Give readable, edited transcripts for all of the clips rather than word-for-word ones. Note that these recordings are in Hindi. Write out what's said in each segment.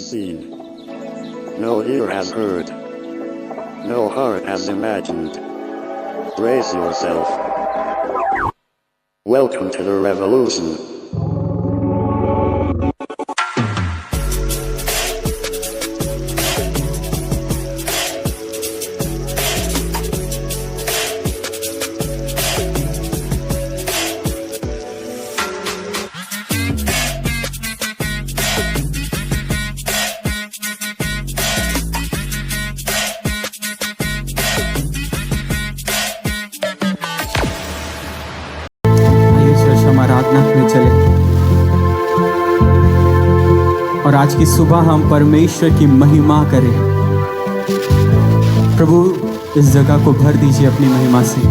seen, no ear has heard, no heart has imagined. Brace yourself. Welcome to the revolution. आराधना में चले और आज की सुबह हम परमेश्वर की महिमा करें। प्रभु इस जगह को भर दीजिए अपनी महिमा से।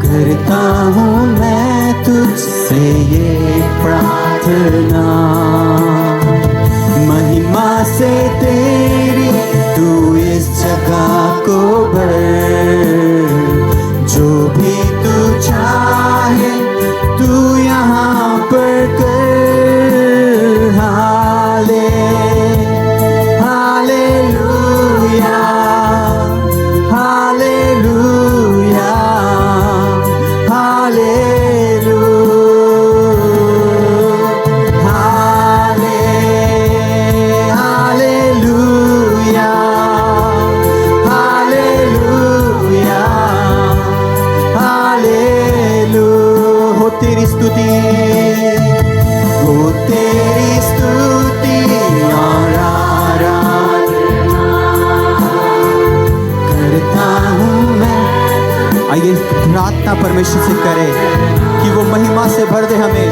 करता हूँ मैं तुझसे ये प्रार्थना, महिमा से तेरी तू इस जगह को भर, जो भी तू चाहे तू यहाँ पर कर। हालेलुया, हालेलुया, तेरी स्तुति, हो तेरी स्तुति और आराधना करता हूँ मैं। आइए प्रार्थना परमेश्वर से करें कि वो महिमा से भर दे हमें।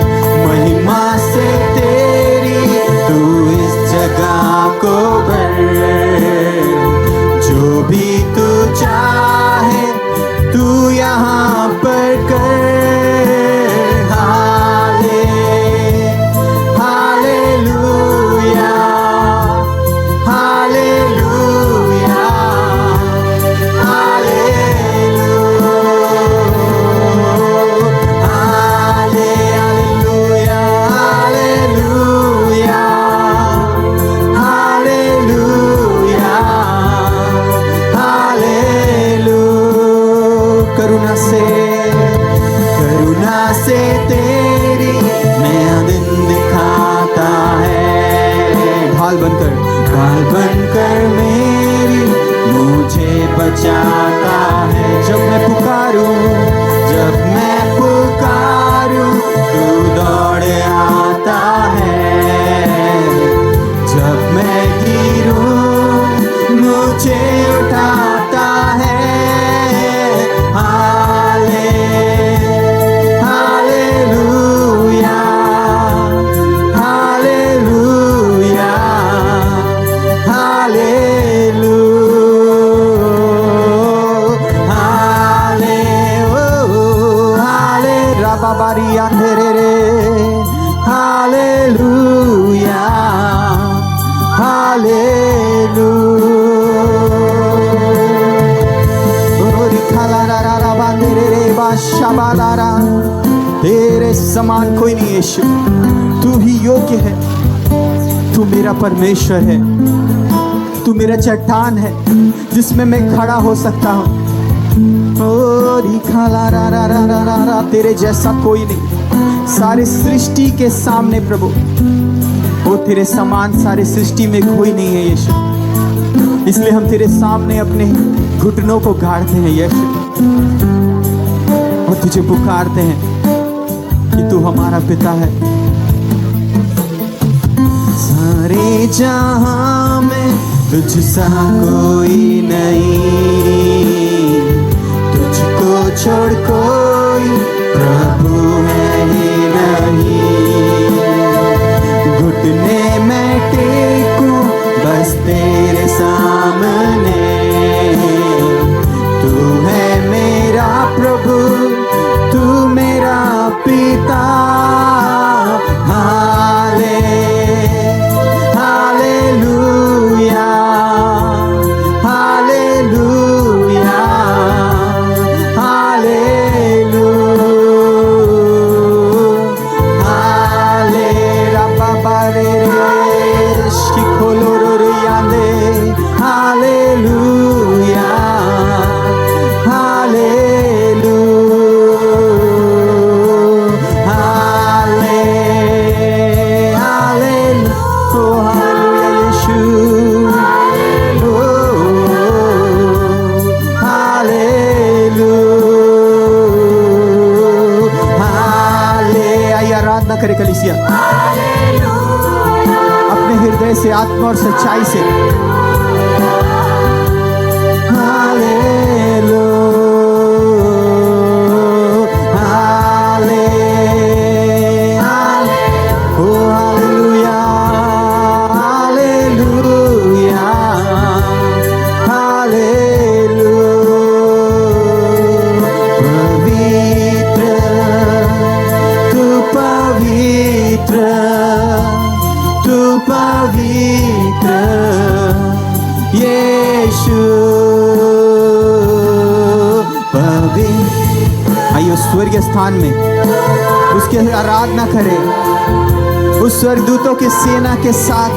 महिमा से तेरी तू इस जगह को भर, जो भी तू चाहे तू यहाँ पर कर। करुणा से तेरी नया दिन दिखाता है। ढाल बनकर मेरी मुझे बचाता है। जब मैं पुकारूं तू दौड़ आता है। जब मैं गिरूं मुझे उठाता है। Hallelujah, hallelujah. तेरे समान कोई नहीं यीशु, तू ही योग्य है। तू मेरा परमेश्वर है, तू मेरा चट्टान है जिसमें मैं खड़ा हो सकता हूँ। तेरे जैसा कोई नहीं सारी सृष्टि के सामने प्रभु। वो तेरे समान सारी सृष्टि में कोई नहीं है यीशु। इसलिए हम तेरे सामने अपने घुटनों को गाड़ते हैं यीशु, और तुझे पुकारते हैं कि तू हमारा पिता है। सारे जहां में तुझसा कोई नहीं, तुझको छोड़ कोई प्रभु है ही तेरे सामने, तू है मेरा प्रभु, तू मेरा पिता। हालेलुया, हालेलुया, हालेलुया, हाले रब्बा रे रे शिखोलो रे याले, हालेलुया, हालेलुया, हाले हालेलुया, ओ हालेलुया यीशु, ओ हालेलुया, हाले। आइए आराधना करें कलीसिया, अपने हृदय से, आत्मा और सच्चाई से। तू पवित्र यीशु पवित्र। आइए स्वर्गीय स्थान में उसकी आराधना करें, उस स्वर्गदूतों के सेना के साथ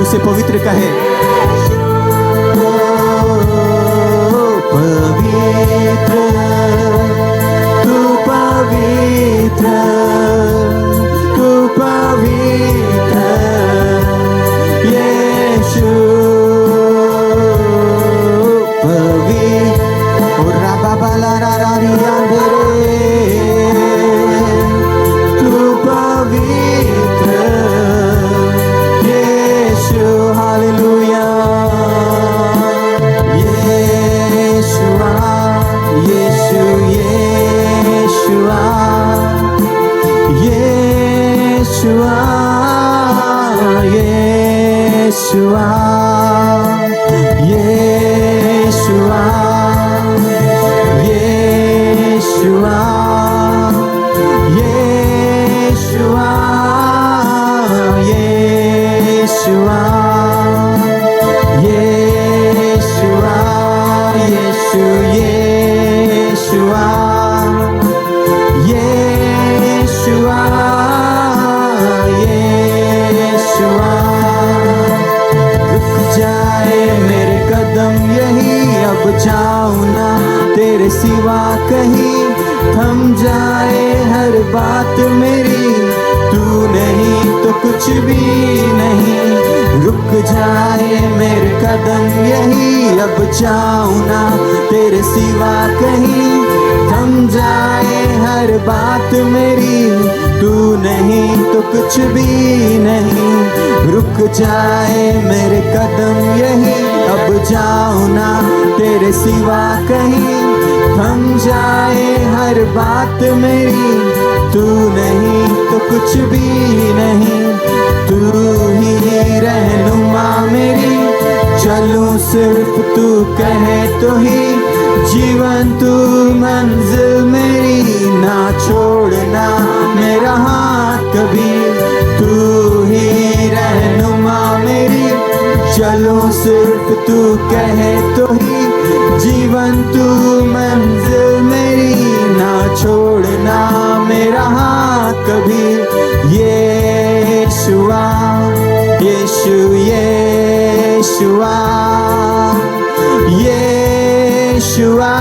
उसे पवित्र कहे। पवित्र, तू पवित्र, तू पवित्र यीशु पवित्र। और राबा बाला रारिया तू पवित्र यीशु। हालेलुया, यीशुआ, यीशु, यीशुआ, यीशुआ, यीशुआ, यीशुआ, यीशुआ, यीशुआ, यीशुआ, यीशुआ, यीशु, यीशुआ, यीशुआ, यीशुआ। रुक जाए मेरे कदम यही, अब जाऊं ना तेरे सिवा कहीं। थम जाए हर बात मेरी, तू नहीं तो कुछ भी नहीं। रुक जाए मेरे कदम यही, अब जाऊं ना तेरे सिवा कहीं। थम जाए हर बात मेरी, तू नहीं तो कुछ भी नहीं। रुक जाए मेरे कदम यही, अब जाऊं ना तेरे सिवा कहीं। थम जाए हर बात मेरी, तू नहीं तो कुछ भी नहीं। तू ही रहनुमा मेरी, चलूं सिर्फ तू कहे तो ही। जीवन तू मंजिल मेरी, ना छोड़ना मेरा हाथ कभी। तू ही रहनुमा मेरी, चलूं सिर्फ तू कहे तो ही। जीवन तू मंजिल मेरी, ना छोड़ना मेरा हाथ कभी। यीशुआ, यीशु, यीशुआ, यीशुआ,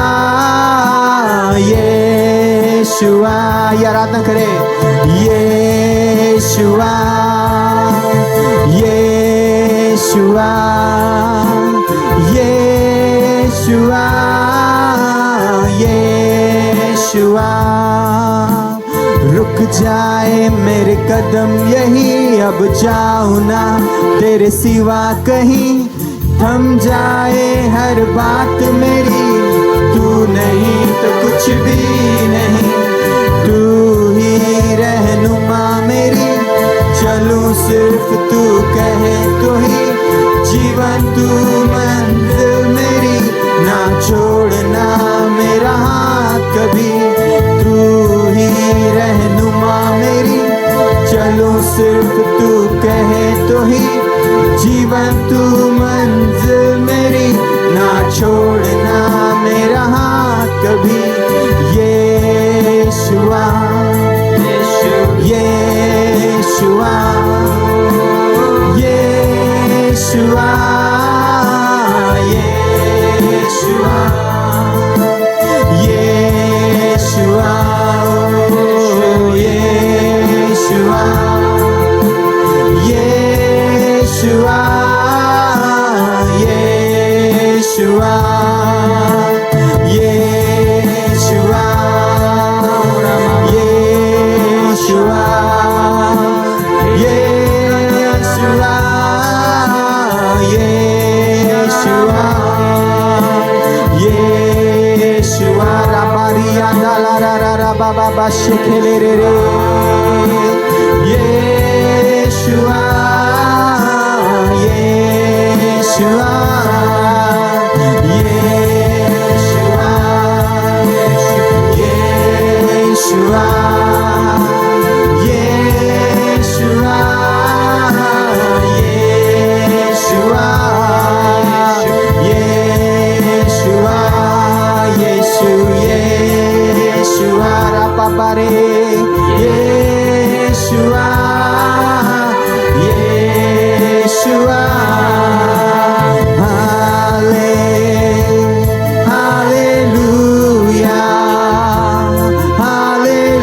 यीशुआ। ये आराधना करें। यीशुआ, यीशुआ, यीशुआ, यीशुआ। रुक जाए मेरे कदम यही, अब जाऊं ना तेरे सिवा कहीं। थम जाए हर बात मेरी, तू नहीं तो कुछ भी नहीं। तू ही रहनुमा मेरी, चलूं सिर्फ तू कहे तो ही। जीवन तू मंजिल मेरी, ना छोड़ना मेरा हाथ कभी, तू ही रहनुमा मेरी, चलो सिर्फ तू कहे तो ही, जीवन तू मंजिल मेरी, ना छोड़ना मेरा हाथ कभी, यीशुआ यीशुआ यीशुआ यीशुआ यीशुआ यीशुआ यीशुआ यीशुआ यीशुआ यीशुआ यीशुआ यीशुआ यीशुआ राबारिया डाला रा रा रा बाबा बाशे खेले रे रे यीशुआ यीशुआ यीशुआ यीशुआ यीशुआ यीशुआ यीशुआ यीशु यीशुआ रा बाबा रे Yeshua Yeshua hallelujah hallelujah hallelujah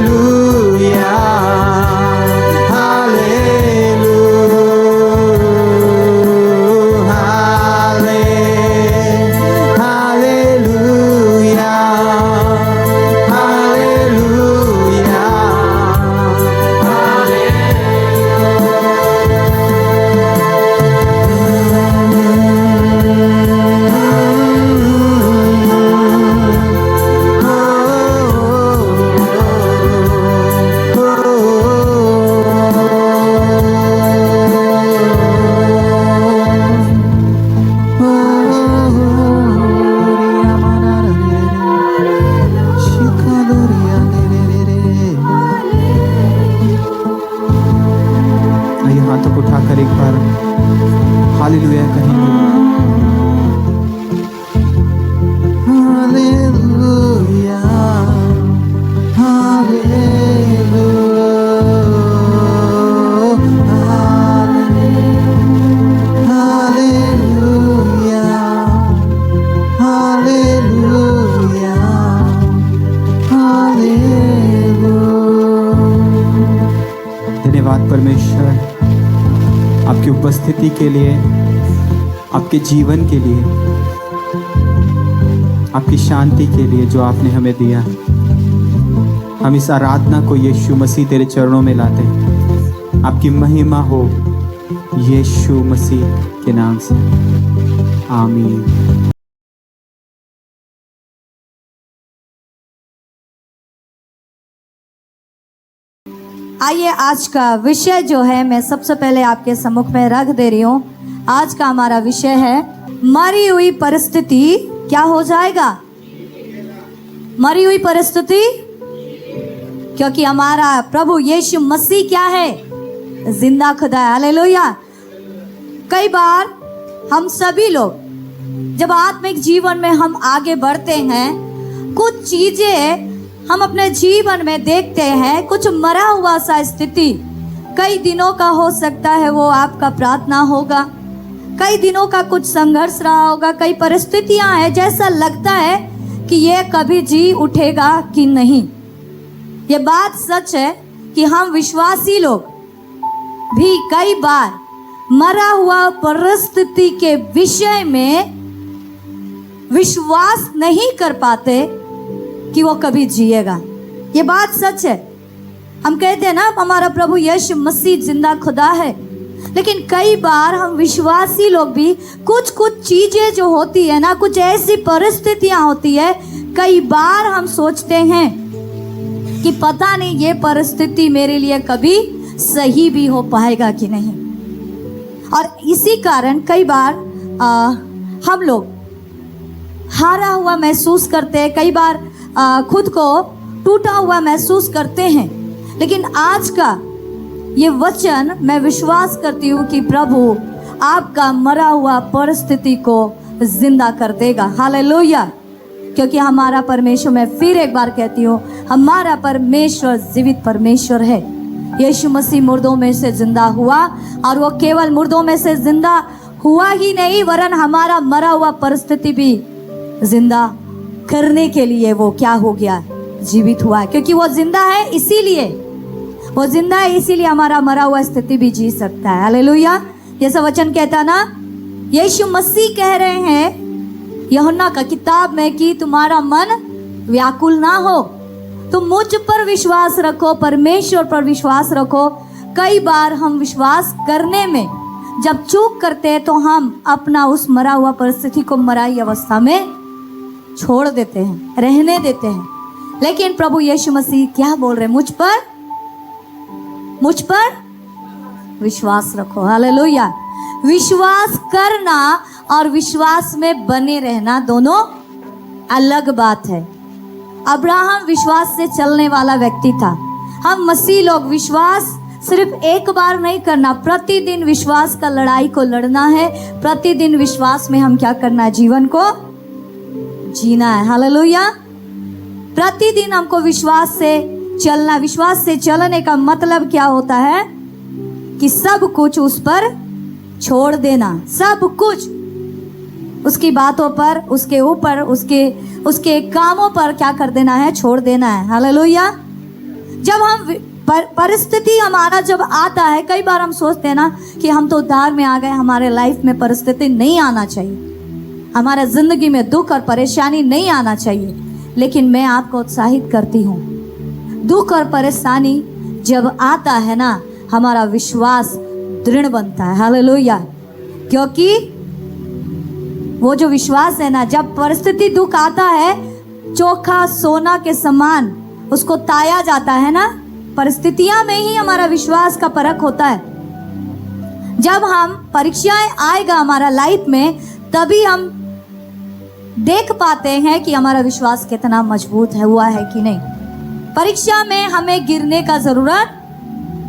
hallelujah hallelujah आइए हाथों को उठाकर एक बार हालेलुया कहेंगे। Hallelujah hallelujah hallelujah hallelujah. धन्यवाद परमेश्वर आपकी उपस्थिति के लिए, आपके जीवन के लिए, आपकी शांति के लिए जो आपने हमें दिया। हम इस आराधना को यीशु मसीह तेरे चरणों में लाते हैं। आपकी महिमा हो यीशु मसीह के नाम से, आमीन। आइए आज का विषय जो है मैं सबसे पहले आपके सम्मुख में रख दे रही हूँ। आज का हमारा विषय है मरी हुई परिस्थिति क्या हो जाएगा? मरी हुई परिस्थिति, क्योंकि हमारा प्रभु यीशु मसीह क्या है? जिंदा खुदा है। हालेलुया। कई बार हम सभी लोग जब आत्मिक जीवन में हम आगे बढ़ते हैं, कुछ चीजें हम अपने जीवन में देखते हैं, कुछ मरा हुआ सा स्थिति कई दिनों का हो सकता है। वो आपका प्रार्थना होगा, कई दिनों का कुछ संघर्ष रहा होगा, कई परिस्थितियां हैं जैसा लगता है कि ये कभी जी उठेगा कि नहीं। ये बात सच है कि हम विश्वासी लोग भी कई बार मरा हुआ परिस्थिति के विषय में विश्वास नहीं कर पाते कि वो कभी जिएगा। ये बात सच है। हम कहते हैं ना हमारा प्रभु यीशु मसीह जिंदा खुदा है, लेकिन कई बार हम विश्वासी लोग भी कुछ चीजें जो होती है ना, कुछ ऐसी परिस्थितियां होती है, कई बार हम सोचते हैं कि पता नहीं ये परिस्थिति मेरे लिए कभी सही भी हो पाएगा कि नहीं। और इसी कारण कई बार हम लोग हारा हुआ महसूस करते हैं, कई बार खुद को टूटा हुआ महसूस करते हैं। लेकिन आज का ये वचन मैं विश्वास करती हूँ कि प्रभु आपका मरा हुआ परिस्थिति को जिंदा कर देगा। हालेलुया। क्योंकि हमारा परमेश्वर, मैं फिर एक बार कहती हूँ, हमारा परमेश्वर जीवित परमेश्वर है। यीशु मसीह मुर्दों में से जिंदा हुआ, और वो केवल मुर्दों में से जिंदा हुआ ही नहीं, वरन हमारा मरा हुआ परिस्थिति भी जिंदा करने के लिए वो क्या हो गया, जीवित हुआ है। क्योंकि वो जिंदा है, इसीलिए वो जिंदा है, इसीलिए हमारा मरा हुआ स्थिति भी जी सकता है। हालेलुया। जैसा वचन कहता ना, यीशु मसीह कह रहे हैं यूहन्ना का किताब में कि तुम्हारा मन व्याकुल ना हो, तुम मुझ पर विश्वास रखो, परमेश्वर पर विश्वास रखो। कई बार हम विश्वास करने में जब चूक करते हैं तो हम अपना उस मरा हुआ परिस्थिति को मराई अवस्था में छोड़ देते हैं, रहने देते हैं। लेकिन प्रभु यीशु मसीह क्या बोल रहे हैं? मुझ पर विश्वास रखो। हालेलुया। विश्वास करना और विश्वास में बने रहना दोनों अलग बात है। अब्राहम विश्वास से चलने वाला व्यक्ति था। हम मसीह लोग विश्वास सिर्फ एक बार नहीं करना, प्रतिदिन विश्वास का लड़ाई को लड़ना है। प्रतिदिन विश्वास में हम क्या करना है? जीवन को जीना है। हालेलुया। प्रतिदिन हमको विश्वास से चलना। विश्वास से चलने का मतलब क्या होता है? कि सब कुछ उस पर छोड़ देना, सब कुछ उसकी बातों पर, उसके ऊपर, उसके कामों पर क्या कर देना है? छोड़ देना है। हालेलुया। जब हम परिस्थिति हमारा जब आता है, कई बार हम सोचते हैं ना कि हम तो उद्धार में आ गए, हमारे लाइफ में परिस्थिति नहीं आना चाहिए, हमारे जिंदगी में दुख और परेशानी नहीं आना चाहिए। लेकिन मैं आपको उत्साहित करती हूँ, दुख और परेशानी जब आता है ना, हमारा विश्वास दृढ़ बनता है। हालेलुया। क्योंकि वो जो विश्वास है ना, जब परिस्थिति दुख आता है, चोखा सोना के समान उसको ताया जाता है ना। परिस्थितियां में ही हमारा विश्वास का परख होता है। जब हम परीक्षाएं आएगा हमारा लाइफ में, तभी हम देख पाते हैं कि हमारा विश्वास कितना मजबूत है, हुआ है कि नहीं। परीक्षा में हमें गिरने का जरूरत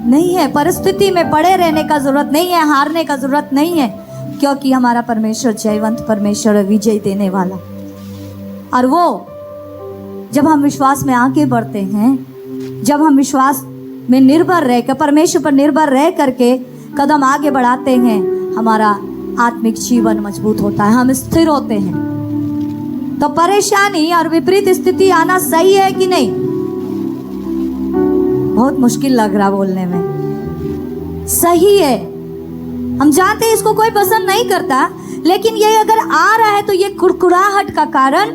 नहीं है, परिस्थिति में पड़े रहने का जरूरत नहीं है, हारने का जरूरत नहीं है, क्योंकि हमारा परमेश्वर जयवंत परमेश्वर है, विजय देने वाला। और वो जब हम विश्वास में आगे बढ़ते हैं, जब हम विश्वास में निर्भर रहकर, परमेश्वर पर निर्भर रह करके कदम आगे बढ़ाते हैं, हमारा आत्मिक जीवन मजबूत होता है, हम स्थिर होते हैं। तो परेशानी और विपरीत स्थिति आना सही है कि नहीं? बहुत मुश्किल लग रहा बोलने में। सही है, हम जानते हैं इसको कोई पसंद नहीं करता, लेकिन ये अगर आ रहा है तो ये कुड़कुड़ाहट का कारण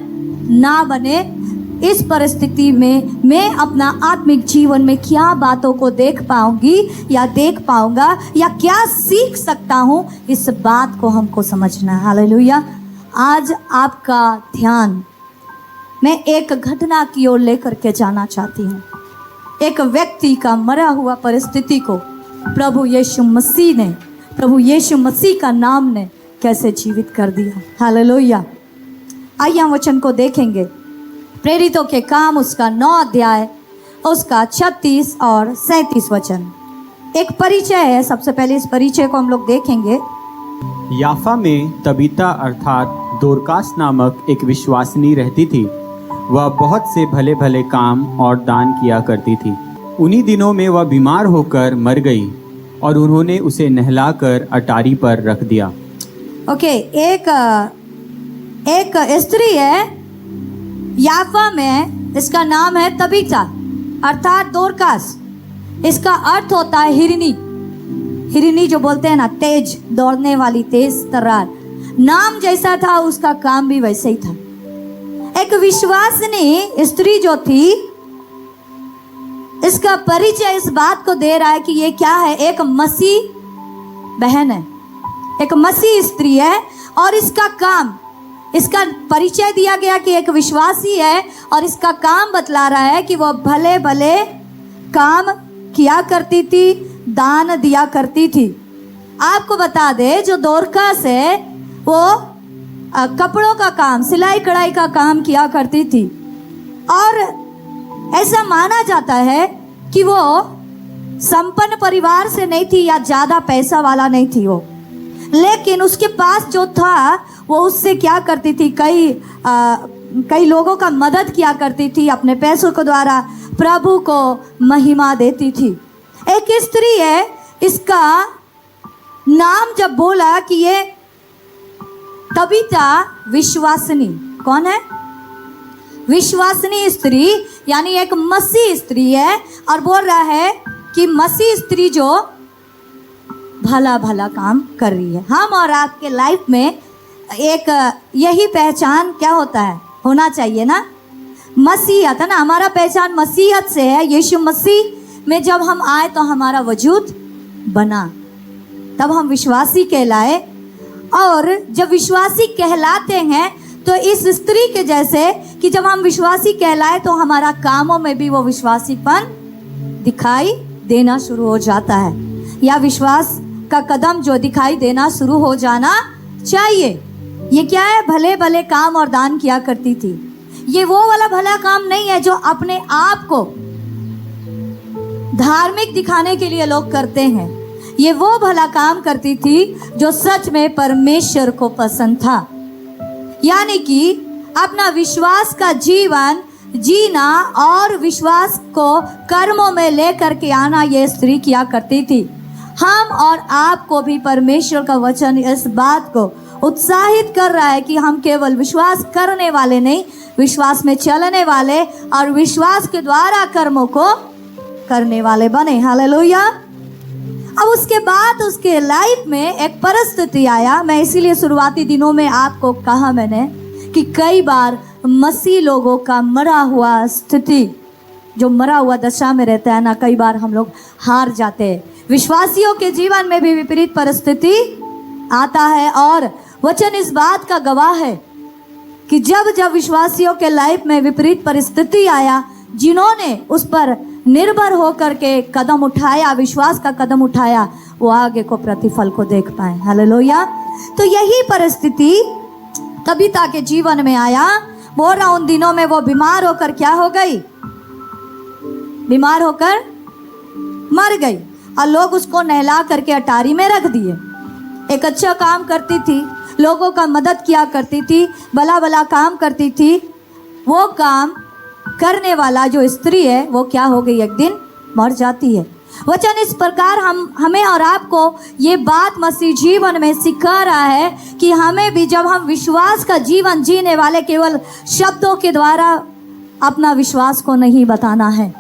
ना बने। इस परिस्थिति में मैं अपना आत्मिक जीवन में क्या बातों को देख पाऊंगी या देख पाऊंगा या क्या सीख सकता हूं, इस बात को हमको समझना है। हालेलुया। आज आपका ध्यान मैं एक घटना की ओर लेकर के जाना चाहती हूँ। एक व्यक्ति का मरा हुआ परिस्थिति को प्रभु यीशु मसीह का नाम ने कैसे जीवित कर दिया। हालेलुया। आइए हम वचन को देखेंगे। प्रेरितों के काम उसका 9 अध्याय, उसका 36 और 37 वचन। एक परिचय है, सबसे पहले इस परिचय को हम लोग देखेंगे। याफा में तबीता अर्थात दोरकास नामक एक विश्वासिनी रहती थी। वह बहुत से भले भले काम और दान किया करती थी। उन्हीं दिनों में वह बीमार होकर मर गई और उन्होंने उसे नहलाकर अटारी पर रख दिया। ओके, एक स्त्री है याफा में, इसका नाम है तबीता अर्थात दोरकास। इसका अर्थ होता है हिरनी। हिरनी जो बोलते हैं ना, तेज, दौड़ने वाली, तेज तर्रार। नाम जैसा था उसका काम भी वैसे ही था। एक विश्वासिनी स्त्री जो थी, इसका परिचय इस बात को दे रहा है कि ये क्या है? एक मसीह बहन है, एक मसीह स्त्री है। और इसका काम, इसका परिचय दिया गया कि एक विश्वासी है, और इसका काम बतला रहा है कि वह भले भले काम किया करती थी, दान दिया करती थी। आपको बता दे, जो दोरकास है वो कपड़ों का काम, सिलाई कढ़ाई का काम किया करती थी, और ऐसा माना जाता है कि वो संपन्न परिवार से नहीं थी या ज़्यादा पैसा वाला नहीं थी वो, लेकिन उसके पास जो था वो उससे क्या करती थी, कई लोगों का मदद किया करती थी, अपने पैसों के द्वारा प्रभु को महिमा देती थी। एक स्त्री है, इसका नाम जब बोला कि ये तबीता विश्वासिनी, कौन है? विश्वासिनी स्त्री, यानी एक मसीह स्त्री है, और बोल रहा है कि मसीह स्त्री जो भला भला काम कर रही है। हम और आपके लाइफ में एक यही पहचान क्या होता है, होना चाहिए ना, मसीहत है ना। हमारा पहचान मसीहत से है। यीशु मसीह में जब हम आए तो हमारा वजूद बना, तब हम विश्वासी कहलाए, और जब विश्वासी कहलाते हैं तो इस स्त्री के जैसे कि जब हम विश्वासी कहलाए तो हमारा कामों में भी वो विश्वासीपन दिखाई देना शुरू हो जाता है, या विश्वास का कदम जो दिखाई देना शुरू हो जाना चाहिए। ये क्या है? भले भले काम और दान किया करती थी। ये वो वाला भला काम नहीं है जो अपने आप को धार्मिक दिखाने के लिए लोग करते हैं। ये वो भला काम करती थी जो सच में परमेश्वर को पसंद था, यानी कि अपना विश्वास का जीवन जीना और विश्वास को कर्मों में लेकर के आना ये स्त्री किया करती थी। हम और आपको भी परमेश्वर का वचन इस बात को उत्साहित कर रहा है कि हम केवल विश्वास करने वाले नहीं, विश्वास में चलने वाले और विश्वास के द्वारा कर्मों को करने वाले बने। हालेलुया। अब उसके बाद उसके लाइफ में एक परिस्थिति आया। मैं इसीलिए शुरुआती दिनों में आपको कहा मैंने कि कई बार मसीह लोगों का मरा हुआ स्थिति, जो मरा हुआ दशा में रहता है ना, कई बार हम लोग हार जाते हैं। विश्वासियों के जीवन में भी विपरीत परिस्थिति आता है, और वचन इस बात का गवाह है कि जब जब विश्वासियों के लाइफ में विपरीत परिस्थिति आया, जिन्होंने उस पर निर्भर होकर के कदम उठाया, विश्वास का कदम उठाया, वो आगे को प्रतिफल को देख पाए। हालेलुया। तो यही परिस्थिति तबीता के जीवन में आया। बोल रहा उन दिनों में वो बीमार होकर क्या हो गई? बीमार होकर मर गई, और लोग उसको नहला करके अटारी में रख दिए। एक अच्छा काम करती थी, लोगों का मदद किया करती थी, भला भला काम करती थी। वो काम करने वाला जो स्त्री है वो क्या हो गई? एक दिन मर जाती है। वचन इस प्रकार हमें और आपको ये बात मसीह जीवन में सिखा रहा है कि हमें भी जब हम विश्वास का जीवन जीने वाले, केवल शब्दों के द्वारा अपना विश्वास को नहीं बताना है।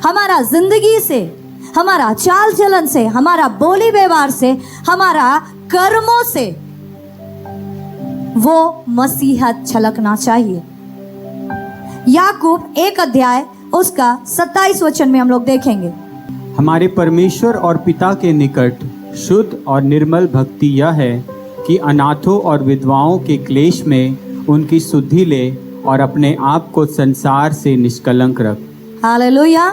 हमारा जिंदगी से, हमारा चाल चलन से, हमारा बोली व्यवहार से, हमारा कर्मों से वो मसीहत छलकना चाहिए। याकूब 1 अध्याय उसका 27 वचन में हम लोग देखेंगे। हमारे परमेश्वर और पिता के निकट शुद्ध और निर्मल भक्ति यह है कि अनाथों और विधवाओं के क्लेश में उनकी सुधि ले और अपने आप को संसार से निष्कलंक रख। हालेलुया।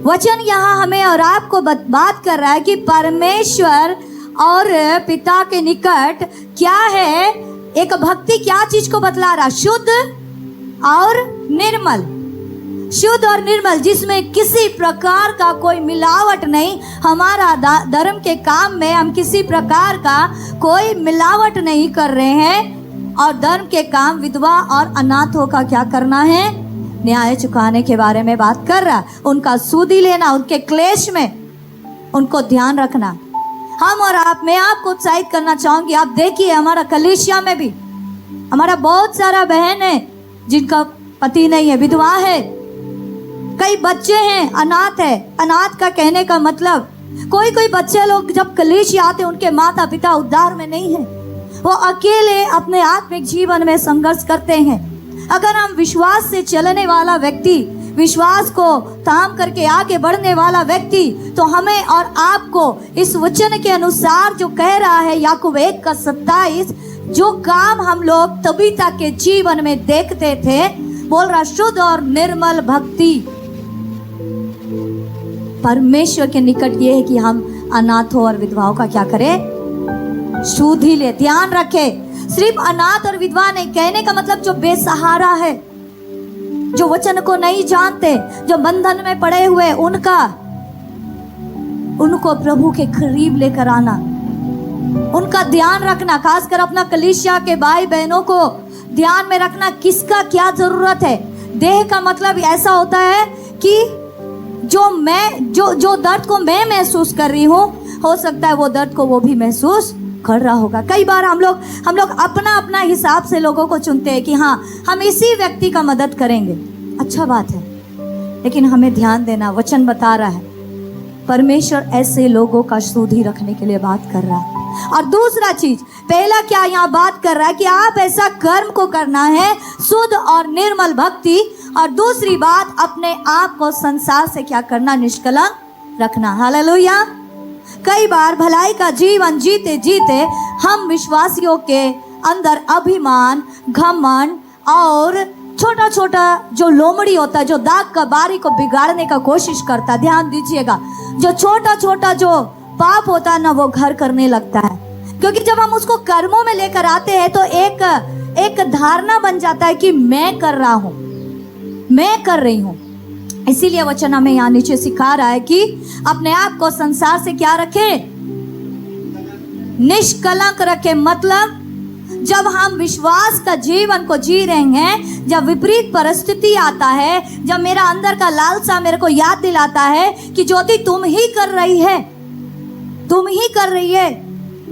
वचन यहाँ हमें और आपको बात कर रहा है कि परमेश्वर और पिता के निकट क्या है? एक भक्ति क्या चीज को बतला रहा? शुद्ध और निर्मल। शुद्ध और निर्मल, जिसमें किसी प्रकार का कोई मिलावट नहीं। हमारा धर्म के काम में हम किसी प्रकार का कोई मिलावट नहीं कर रहे हैं, और धर्म के काम विधवा और अनाथों का क्या करना है? न्याय चुकाने के बारे में बात कर रहा है। उनका सूदी लेना, उनके क्लेश में उनको ध्यान रखना। हम और आप, मैं आपको उत्साहित करना चाहूंगी। आप देखिए, हमारा कलीसिया में भी हमारा बहुत सारा बहन है जिनका पति नहीं है, विधवा है। कई बच्चे हैं, अनाथ है। अनाथ का कहने का मतलब, कोई कोई बच्चे लोग जब कलीसिया आते, उनके माता पिता उद्धार में नहीं है, वो अकेले अपने आत्मिक जीवन में संघर्ष करते हैं। अगर हम विश्वास से चलने वाला व्यक्ति, विश्वास को थाम करके आगे बढ़ने वाला व्यक्ति, तो हमें और आपको इस वचन के अनुसार जो कह रहा है याकूब 1 का 27, जो काम हम लोग तबीता के जीवन में देखते थे, बोल रहा शुद्ध और निर्मल भक्ति। परमेश्वर के निकट ये है कि हम अनाथों और विधवाओं का क्या करे, सुध ही ले। ध्यान रखे, सिर्फ अनाथ और विधवा नहीं, कहने का मतलब जो बेसहारा है, जो वचन को नहीं जानते, जो बंधन में पड़े हुए, उनको प्रभु के करीब लेकर आना, उनका ध्यान रखना, खासकर अपना कलीसिया के भाई बहनों को ध्यान में रखना, किसका क्या जरूरत है। देह का मतलब ऐसा होता है कि जो दर्द को मैं महसूस कर रही हूँ, हो सकता है वो दर्द को वो भी महसूस कर रहा होगा। कई बार हम लोग अपना हिसाब से लोगों को चुनते हैं कि हाँ, हम इसी व्यक्ति का मदद करेंगे। अच्छा बात है, लेकिन हमें ध्यान देना, वचन बता रहा है परमेश्वर ऐसे लोगों का शुद्धि रखने के लिए बात कर रहा है। और दूसरा चीज, पहला क्या यहाँ बात कर रहा है कि आप ऐसा कर्म को करना है, शुद्ध और निर्मल भक्ति, और दूसरी बात अपने आप को संसार से क्या करना, निष्कलंक रखना। हालेलुया। कई बार भलाई का जीवन जीते जीते हम विश्वासियों के अंदर अभिमान, घमंड और छोटा छोटा जो लोमड़ी होता है, जो दाग का बारी को बिगाड़ने का कोशिश करता है, ध्यान दीजिएगा, जो छोटा छोटा जो पाप होता है ना, वो घर करने लगता है। क्योंकि जब हम उसको कर्मों में लेकर आते हैं तो एक धारणा बन जाता है कि मैं कर रहा हूं, मैं कर रही हूं। इसीलिए वचन हमें यहाँ नीचे सिखा रहा है कि अपने आप को संसार से क्या रखे, निष्कलंक रखे। मतलब जब हम विश्वास का जीवन को जी रहे हैं, जब विपरीत परिस्थिति आता है, जब मेरा अंदर का लालसा मेरे को याद दिलाता है कि ज्योति तुम ही कर रही है, तुम ही कर रही है,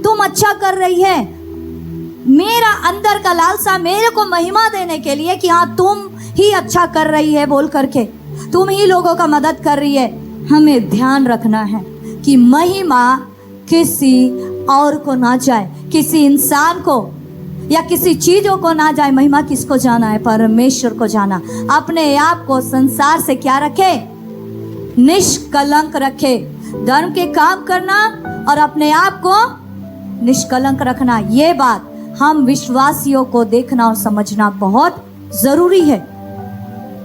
तुम अच्छा कर रही है, मेरा अंदर का लालसा मेरे को महिमा देने के लिए कि हाँ तुम ही अच्छा कर रही है बोल करके, तुम ही लोगों का मदद कर रही है। हमें ध्यान रखना है कि महिमा किसी और को ना जाए, किसी इंसान को या किसी चीजों को ना जाए। महिमा किसको जाना है, परमेश्वर को जाना। अपने आप को संसार से क्या रखे, निष्कलंक रखे। धर्म के काम करना और अपने आप को निष्कलंक रखना, ये बात हम विश्वासियों को देखना और समझना बहुत जरूरी है।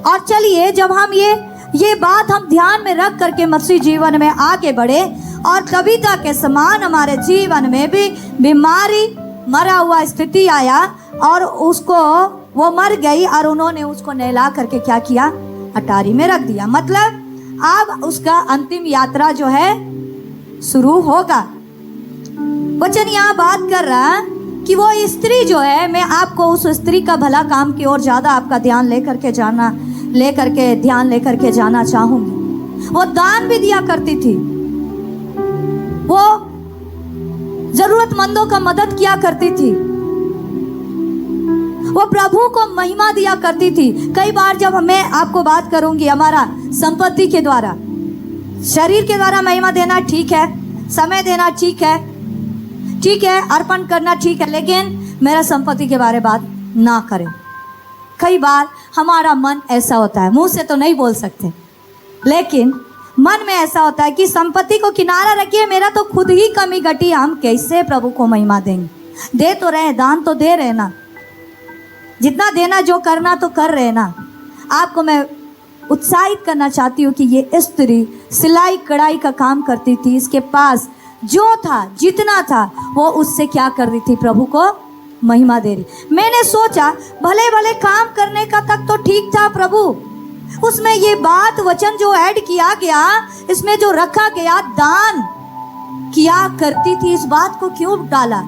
और चलिए, जब हम ये बात हम ध्यान में रख करके मसीह जीवन में आगे बढ़े, और कविता के समान हमारे जीवन में भी बीमारी, मरा हुआ स्थिति आया और उसको वो मर गई और उन्होंने उसको नहला करके क्या किया, अटारी में रख दिया। मतलब अब उसका अंतिम यात्रा जो है शुरू होगा। वचन यहाँ बात कर रहा कि वो स्त्री जो है, मैं आपको उस स्त्री का भला काम की ओर ज्यादा आपका ध्यान लेकर के जाना चाहूंगी। वो दान भी दिया करती थी, वो जरूरतमंदों का मदद किया करती थी, वो प्रभु को महिमा दिया करती थी। कई बार जब मैं आपको बात करूंगी, हमारा संपत्ति के द्वारा, शरीर के द्वारा महिमा देना ठीक है, समय देना ठीक है, अर्पण करना ठीक है, लेकिन मेरा संपत्ति के बारे में बात ना करें। कई बार हमारा मन ऐसा होता है, मुंह से तो नहीं बोल सकते, लेकिन मन में ऐसा होता है कि संपत्ति को किनारा रखिए, मेरा तो खुद ही कमी घटी, हम कैसे प्रभु को महिमा देंगे। दे तो रहे, दान तो दे रहे ना, जितना देना जो करना तो कर रहे ना। आपको मैं उत्साहित करना चाहती हूँ कि ये स्त्री सिलाई कढ़ाई का काम करती थी, इसके पास जो था, जितना था, वो उससे क्या कर रही थी, प्रभु को महिमा दे रही। मैंने सोचा भले भले काम करने का तक तो ठीक था प्रभु, उसमें ये बात, वचन जो ऐड किया गया, इसमें जो रखा गया, दान किया करती थी, इस बात को क्यों डाला?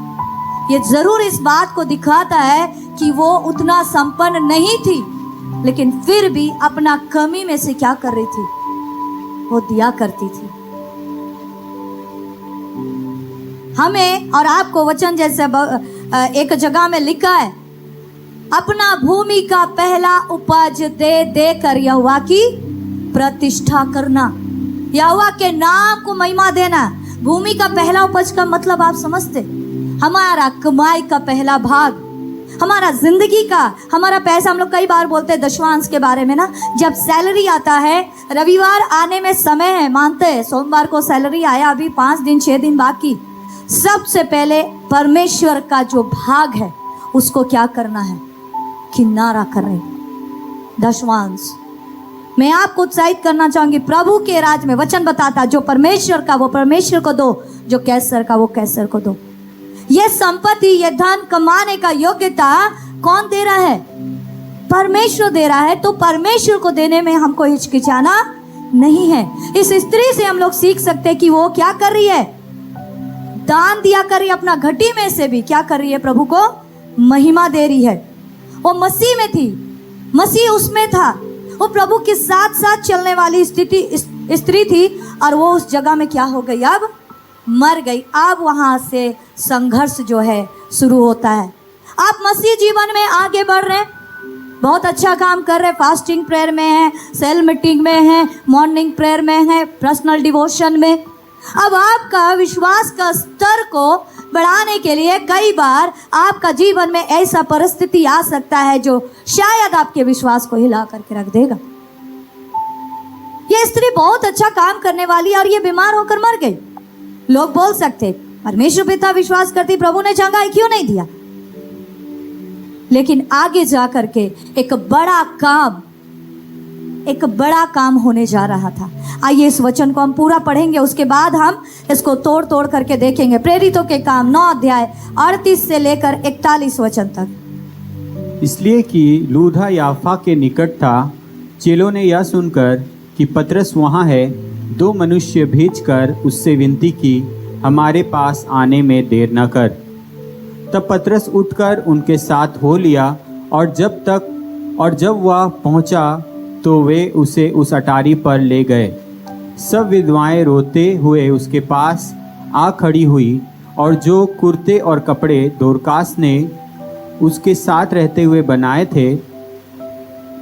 ये जरूर इस बात को दिखाता है कि वो उतना संपन्न नहीं थी, लेकिन फिर भी अपना कमी में से क्या कर रही थी, वो दिया करती थी। हमें और आपको वचन जैसे एक जगह में लिखा है, अपना भूमि का पहला उपज दे कर यहोवा की प्रतिष्ठा करना, यहोवा के नाम को महिमा देना। भूमि का पहला उपज का मतलब आप समझते, हमारा कमाई का पहला भाग, हमारा जिंदगी का, हमारा पैसा। हम लोग कई बार बोलते हैं दशवांश के बारे में ना, जब सैलरी आता है, रविवार आने में समय है, मानते हैं सोमवार को सैलरी आया, अभी 5 दिन 6 दिन बाकी, सबसे पहले परमेश्वर का जो भाग है उसको क्या करना है, किनारा कर रहे, दशवांश। मैं आपको उत्साहित करना चाहूंगी, प्रभु के राज में वचन बताता जो परमेश्वर का वो परमेश्वर को दो, जो कैसर का वो कैसर को दो। ये संपत्ति, ये धन कमाने का योग्यता कौन दे रहा है? परमेश्वर दे रहा है। तो परमेश्वर को देने में हमको हिचकिचाना नहीं है। इस स्त्री से हम लोग सीख सकते हैं कि वो क्या कर रही है, दान दिया कर रही है, अपना घटी में से भी क्या कर रही है, प्रभु को महिमा दे रही है। वो मसीह में थी, मसीह उसमें था, वो प्रभु के साथ साथ चलने वाली स्त्री थी, और वो उस जगह में क्या हो गई, अब मर गई। अब वहां से संघर्ष जो है शुरू होता है। आप मसीह जीवन में आगे बढ़ रहे हैं, बहुत अच्छा काम कर रहे हैं, फास्टिंग प्रेयर में हैं, सेल मीटिंग में हैं, मॉर्निंग प्रेयर में हैं, पर्सनल डिवोशन में। अब आपका विश्वास का स्तर को बढ़ाने के लिए कई बार आपका जीवन में ऐसा परिस्थिति आ सकता है जो शायद आपके विश्वास को हिला करके रख देगा। ये स्त्री बहुत अच्छा काम करने वाली और ये बीमार होकर मर गई। लोग बोल सकते परमेश्वर पिता विश्वास करती, प्रभु ने चंगाई क्यों नहीं दिया? लेकिन आगे जा करके एक बड़ा काम होने जा रहा था। आइए इस वचन को हम पूरा पढ़ेंगे, उसके बाद हम इसको तोड़ तोड़ करके देखेंगे। प्रेरितों के काम 9 अध्याय 38 से लेकर 41 वचन तक। इसलिए कि लूदा याफा के निकट था, चेलों ने यह सुनकर कि पतरस वहाँ है, 2 मनुष्य भेजकर उससे विनती की, हमारे पास आने में देर न कर। तब पतरस उठकर उनके साथ हो लिया, और जब वह पहुंचा तो वे उसे उस अटारी पर ले गए। सब विधवाएं रोते हुए उसके पास आ खड़ी हुई, और जो कुर्ते और कपड़े दोरकास ने उसके साथ रहते हुए बनाए थे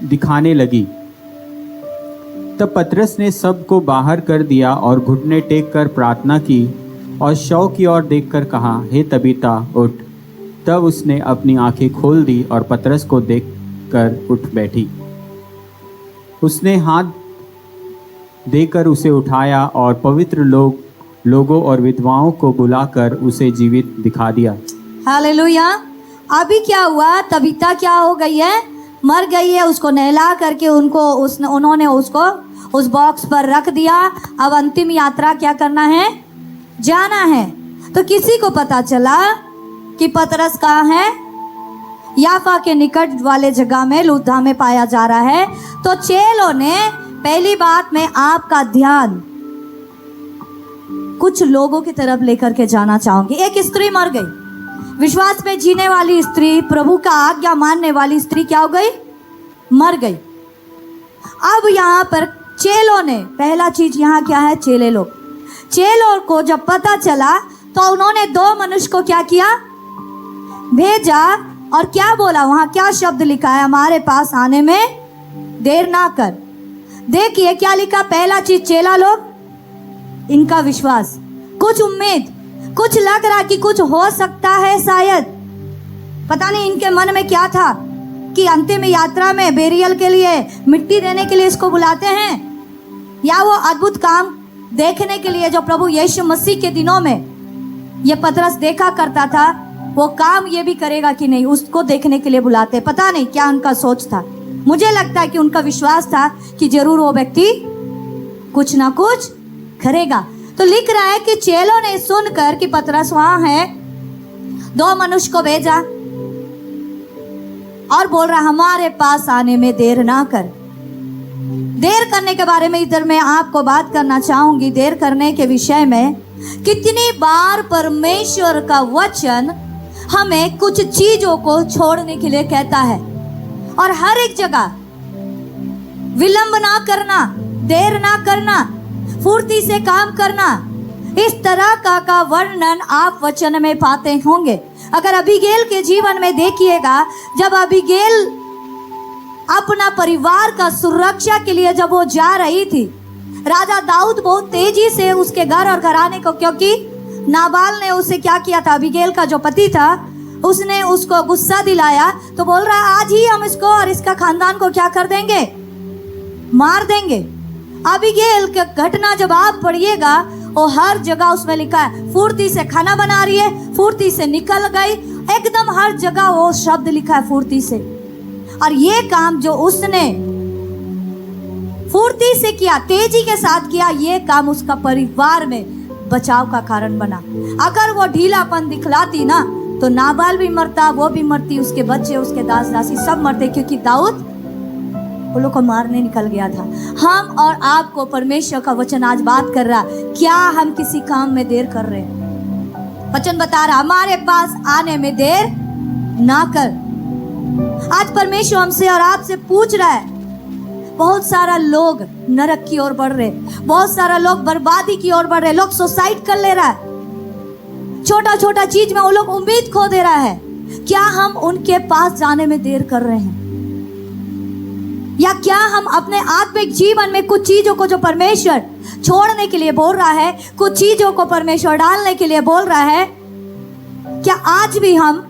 दिखाने लगी। तब पतरस ने सबको बाहर कर दिया और घुटने टेक कर प्रार्थना की, और शव की ओर देखकर कहा, हे तबीता उठ। तब उसने अपनी आंखें खोल दी और पतरस को देखकर उठ बैठी। उसने हाथ देकर उसे उठाया और पवित्र लोगों और विधवाओं को बुलाकर उसे जीवित दिखा दिया। हालेलुया। अभी क्या हुआ, तबीता क्या हो गई है, मर गई है। उसको नहला करके उन्होंने उसको उस बॉक्स पर रख दिया। अब अंतिम यात्रा क्या करना है, जाना है। तो किसी को पता चला कि पतरस कहाँ है, याफा के निकट वाले जगह में लुद्धा में पाया जा रहा है। तो चेलों ने पहली बात में आपका ध्यान कुछ लोगों की तरफ लेकर के जाना चाहूंगी। एक स्त्री मर गई, विश्वास में जीने वाली स्त्री, प्रभु का आज्ञा मानने वाली स्त्री क्या हो गई, मर गई। अब यहाँ पर चेलों ने, पहला चीज यहाँ क्या है, चेलों को जब पता चला तो उन्होंने 2 मनुष्य को क्या किया, भेजा, और क्या बोला, वहां क्या शब्द लिखा है, हमारे पास आने में देर ना कर। देखिए क्या लिखा, पहला चीज, चेला लोग, इनका विश्वास, कुछ उम्मीद, कुछ लग रहा कि कुछ हो सकता है, शायद पता नहीं इनके मन में क्या था कि अंतिम यात्रा में बेरियल के लिए, मिट्टी देने के लिए इसको बुलाते हैं, या वो अद्भुत काम देखने के लिए जो प्रभु यीशु मसीह के दिनों में ये पतरस देखा करता था, वो काम ये भी करेगा कि नहीं, उसको देखने के लिए बुलाते। पता नहीं क्या उनका सोच था। मुझे लगता है कि उनका विश्वास था कि जरूर वो व्यक्ति कुछ ना कुछ करेगा। तो लिख रहा है कि चेलों ने सुनकर कि पतरस वहां है, 2 मनुष्य को भेजा और बोल रहा, हमारे पास आने में देर ना कर। देर करने के बारे में इधर मैं आपको बात करना चाहूंगी। देर करने के विषय में कितनी बार परमेश्वर का वचन हमें कुछ चीजों को छोड़ने के लिए कहता है, और हर एक जगह विलंब ना करना, देर ना करना, फुर्ती से काम करना, इस तरह का वर्णन आप वचन में पाते होंगे। अगर अबीगेल के जीवन में देखिएगा, जब अबीगेल अपना परिवार का सुरक्षा के लिए जब वो जा रही थी, राजा दाऊद बहुत तेजी से उसके घर और घराने को, क्योंकि नाबाल ने उसे क्या किया था, अबीगेल का जो पति था, उसने उसको गुस्सा दिलाया, तो बोल रहा है आज ही हम इसको और इसका खानदान को क्या कर देंगे, मार देंगे। अबीगेल का घटना जब आप पढ़िएगा, वो हर जगह उसमें लिखा है, फुर्ती से खाना बना रही है, फुर्ती से निकल गई, एकदम हर जगह वो शब्द लिखा है फुर्ती से। और ये काम जो उसने फुर्ती से किया, तेजी के साथ किया, ये काम उसका परिवार में बचाव का कारण बना। अगर वो ढीलापन दिखलाती ना तो नाबाल भी मरता, वो भी मरती, उसके बच्चे, उसके दास दासी सब मरते, क्योंकि दाऊद वो लोग को मारने निकल गया था। हम और आपको परमेश्वर का वचन आज बात कर रहा, क्या हम किसी काम में देर कर रहे हैं? वचन बता रहा हमारे पास आने में देर ना कर। आज परमेश्वर हमसे और आपसे पूछ रहा है। बहुत सारा लोग नरक की ओर बढ़ रहे, बहुत सारा लोग बर्बादी की ओर बढ़ रहे, लोग सुसाइड कर ले रहा है, छोटा छोटा चीज में वो लोग उम्मीद खो दे रहा है। क्या हम उनके पास जाने में देर कर रहे हैं? या क्या हम अपने आत्मिक जीवन में कुछ चीजों को जो परमेश्वर छोड़ने के लिए बोल रहा है, कुछ चीजों को परमेश्वर डालने के लिए बोल रहा है, क्या आज भी हम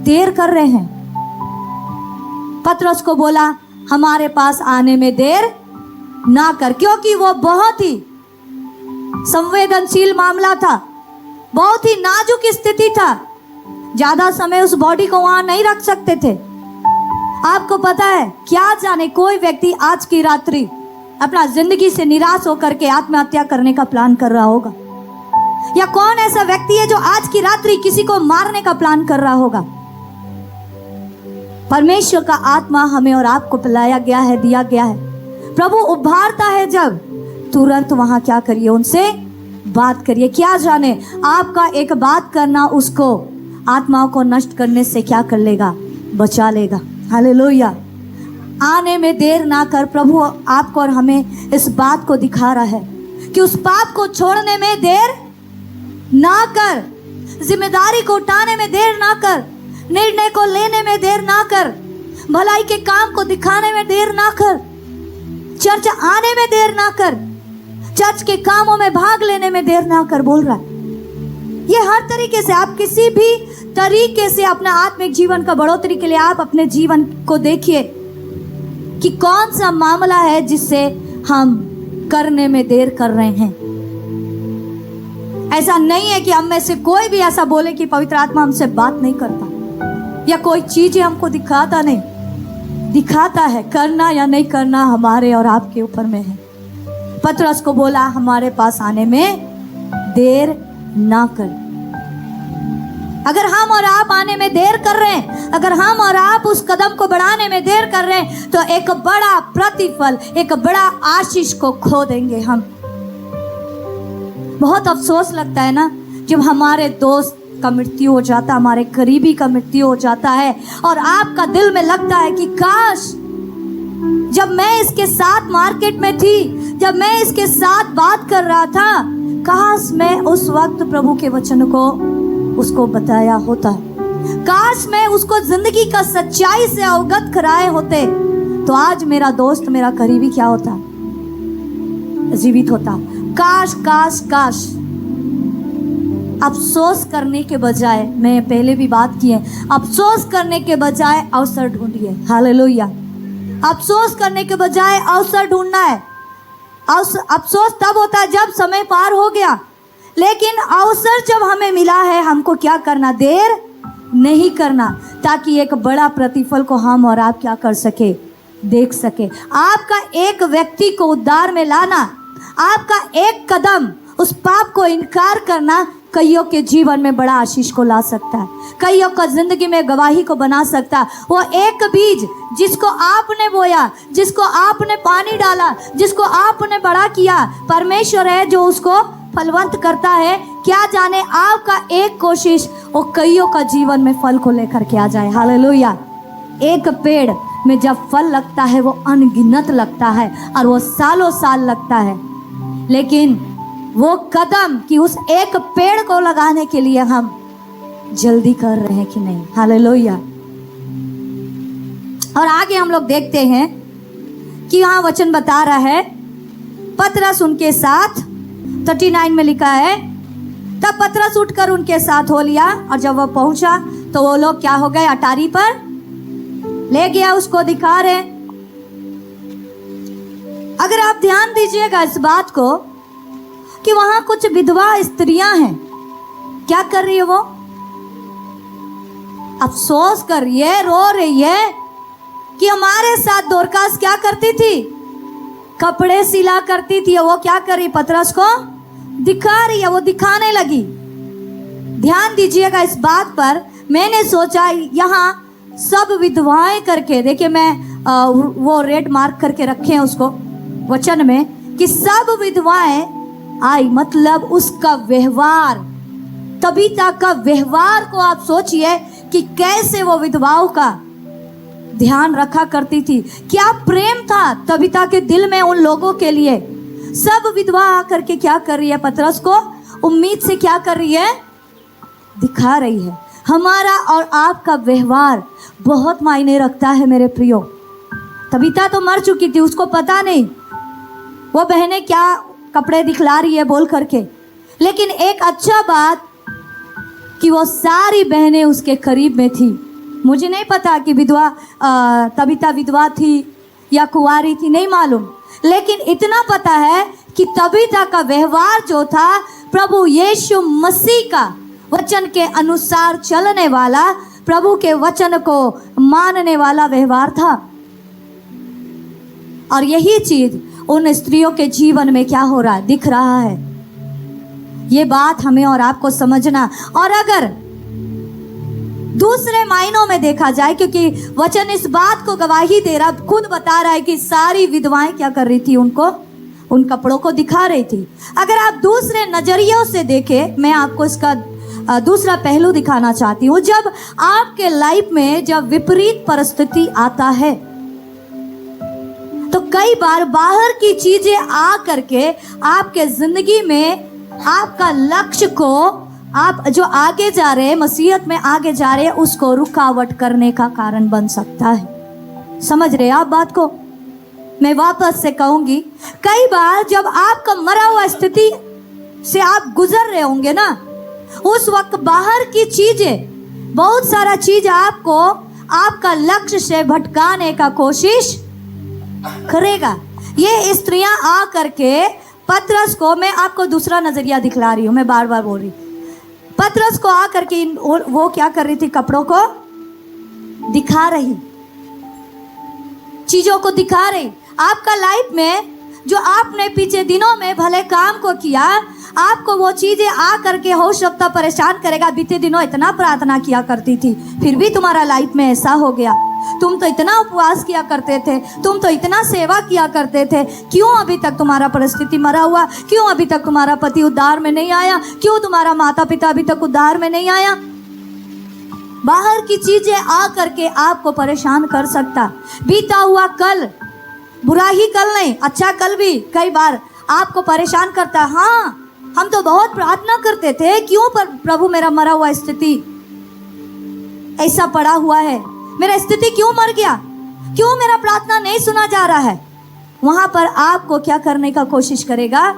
देर कर रहे हैं? पतरस को बोला हमारे पास आने में देर ना कर, क्योंकि वो बहुत ही संवेदनशील मामला था, बहुत ही नाजुक स्थिति था। ज्यादा समय उस बॉडी को वहां नहीं रख सकते थे। आपको पता है, क्या जाने कोई व्यक्ति आज की रात्रि अपना जिंदगी से निराश होकर के आत्महत्या करने का प्लान कर रहा होगा, या कौन ऐसा व्यक्ति है जो आज की रात्रि किसी को मारने का प्लान कर रहा होगा। परमेश्वर का आत्मा हमें और आपको पिलाया गया है, दिया गया है। प्रभु उभारता है जब, तुरंत वहां क्या करिए, उनसे बात करिए। क्या जाने आपका एक बात करना उसको आत्माओं को नष्ट करने से क्या कर लेगा, बचा लेगा। हालेलुया। आने में देर ना कर। प्रभु आपको और हमें इस बात को दिखा रहा है कि उस पाप को छोड़ने में देर ना कर, जिम्मेदारी को उठाने में देर ना कर, निर्णय को लेने में देर ना कर, भलाई के काम को दिखाने में देर ना कर, चर्च आने में देर ना कर, चर्च के कामों में भाग लेने में देर ना कर। बोल रहा है ये हर तरीके से, आप किसी भी तरीके से अपना आत्मिक जीवन का बढ़ोतरी के लिए आप अपने जीवन को देखिए कि कौन सा मामला है जिससे हम करने में देर कर रहे हैं। ऐसा नहीं है कि हम में से कोई भी ऐसा बोले कि पवित्र आत्मा हमसे बात नहीं करता या कोई चीजें हमको दिखाता नहीं, दिखाता है। करना या नहीं करना हमारे और आपके ऊपर में है। पतरस को बोला हमारे पास आने में देर ना कर। अगर हम और आप आने में देर कर रहे हैं, अगर हम और आप उस कदम को बढ़ाने में देर कर रहे हैं, तो एक बड़ा प्रतिफल, एक बड़ा आशीष को खो देंगे हम। बहुत अफसोस लगता है ना जब हमारे दोस्त का मृत्यु हो जाता, हमारे करीबी का मृत्यु हो जाता है और आपका दिल में लगता है कि काश जब मैं इसके साथ मार्केट में थी, जब मैं इसके साथ बात कर रहा था, काश मैं उस वक्त प्रभु के वचन को उसको बताया होता, काश मैं उसको जिंदगी का सच्चाई से अवगत कराए होते, तो आज मेरा दोस्त, मेरा करीबी क्या होता, जीवित होता। काश काश काश। अफसोस करने के बजाय, मैं पहले भी बात की है, अफसोस करने के बजाय अवसर ढूंढिए। हालेलुया। अफसोस करने के बजाय अवसर ढूंढना है। अफसोस तब होता है जब समय पार हो गया, लेकिन अवसर जब हमें मिला है, हमको क्या करना, देर नहीं करना, ताकि एक बड़ा प्रतिफल को हम और आप क्या कर सके, देख सके। आपका एक व्यक्ति को उद्धार में लाना, आपका एक कदम उस पाप को इनकार करना कईयों के जीवन में बड़ा आशीष को ला सकता है, कईयों का जिंदगी में गवाही को बना सकता है। वो एक बीज जिसको आपने बोया, जिसको आपने पानी डाला, जिसको आपने बड़ा किया, परमेश्वर है जो उसको फलवंत करता है। क्या जाने आपका एक कोशिश वो कईयों का जीवन में फल को लेकर के आ जाए। हालेलुया। एक पेड़ में जब फल लगता है वो अनगिनत लगता है और वो सालों साल लगता है, लेकिन वो कदम कि उस एक पेड़ को लगाने के लिए हम जल्दी कर रहे हैं कि नहीं। हालेलुया। और आगे हम लोग देखते हैं कि यहाँ वचन बता रहा है, पतरस उनके साथ 39 में लिखा है, तब पतरस उठकर उनके साथ हो लिया, और जब वो पहुंचा तो वो लोग क्या हो गए, अटारी पर ले गया, उसको दिखा रहे। अगर आप ध्यान दीजिएगा इस बात को कि वहां कुछ विधवा स्त्रियां हैं, क्या कर रही है, वो अफसोस कर रही है, रो रही है कि हमारे साथ दोरकास क्या करती थी, कपड़े सिला करती थी, वो क्या कर रही, पतरस को दिखा रही है, वो दिखाने लगी। ध्यान दीजिएगा इस बात पर। मैंने सोचा यहाँ सब विधवाएं करके, देखिए मैं वो रेड मार्क करके रखे हैं उसको वचन में कि सब विधवाएं आई, मतलब उसका व्यवहार, तबीता का व्यवहार को आप सोचिए कि कैसे वो विधवाओं का ध्यान रखा करती थी। क्या प्रेम था तबीता के दिल में उन लोगों के लिए। सब विधवा आकर के क्या कर रही है, पतरस को उम्मीद से क्या कर रही है, दिखा रही है। हमारा और आपका व्यवहार बहुत मायने रखता है मेरे प्रियो। तबीता तो मर चुकी थी, उसको पता नहीं वो बहनें क्या कपड़े दिखला रही है बोल करके, लेकिन एक अच्छा बात कि वो सारी बहनें उसके करीब में थी। मुझे नहीं पता कि विधवा तबीता विधवा थी या कुंवारी थी, नहीं मालूम, लेकिन इतना पता है कि तबीता का व्यवहार जो था प्रभु यीशु मसीह का वचन के अनुसार चलने वाला, प्रभु के वचन को मानने वाला व्यवहार था। और यही चीज उन स्त्रियों के जीवन में क्या हो रहा है, दिख रहा है। ये बात हमें और आपको समझना। और अगर दूसरे मायनों में देखा जाए, क्योंकि वचन इस बात को गवाही दे रहा, खुद बता रहा है कि सारी विधवाएं क्या कर रही थी, उनको उन कपड़ों को दिखा रही थी। अगर आप दूसरे नजरियों से देखें, मैं आपको इसका दूसरा पहलू दिखाना चाहती हूँ। जब आपके लाइफ में जब विपरीत परिस्थिति आता है तो कई बार बाहर की चीजें आ करके आपके जिंदगी में आपका लक्ष्य को, आप जो आगे जा रहे हैं, मसीहत में आगे जा रहे हैं, उसको रुकावट करने का कारण बन सकता है। समझ रहे आप बात को? मैं वापस से कहूंगी, कई बार जब आपका मरा हुआ स्थिति से आप गुजर रहे होंगे ना, उस वक्त बाहर की चीजें, बहुत सारा चीज आपको आपका लक्ष्य से भटकाने का कोशिश करेगा। ये स्त्रियां आ करके पतरस को, मैं आपको दूसरा नजरिया दिखला रही हूं, मैं बार बार बोल रही, पतरस को आकर के वो क्या कर रही थी, कपड़ों को दिखा रही, चीजों को दिखा रही। आपका लाइफ में जो आपने पीछे दिनों में भले काम को किया, आपको वो चीजें आ करके हो सकता परेशान करेगा। बीते दिनों इतना प्रार्थना किया करती थी, फिर भी तुम्हारा लाइफ में ऐसा हो गया। तुम तो इतना उपवास किया करते थे, तुम तो इतना सेवा किया करते थे, क्यों अभी तक तुम्हारा परिस्थिति मरा हुआ? क्यों अभी तक तुम्हारा पति उद्धार में नहीं आया? क्यों तुम्हारा माता पिता अभी तक उद्धार में नहीं आया? बाहर की चीजें आ करके आपको परेशान कर सकता। बीता हुआ कल, बुरा ही कल नहीं, अच्छा कल भी कई बार आपको परेशान करता। हाँ, हम तो बहुत प्रार्थना करते थे, क्यों पर प्रभु मेरा मरा हुआ स्थिति ऐसा पड़ा हुआ है, मेरा स्थिति क्यों मर गया, क्यों मेरा प्रार्थना नहीं सुना जा रहा है? वहां पर आपको क्या करने का कोशिश करेगा,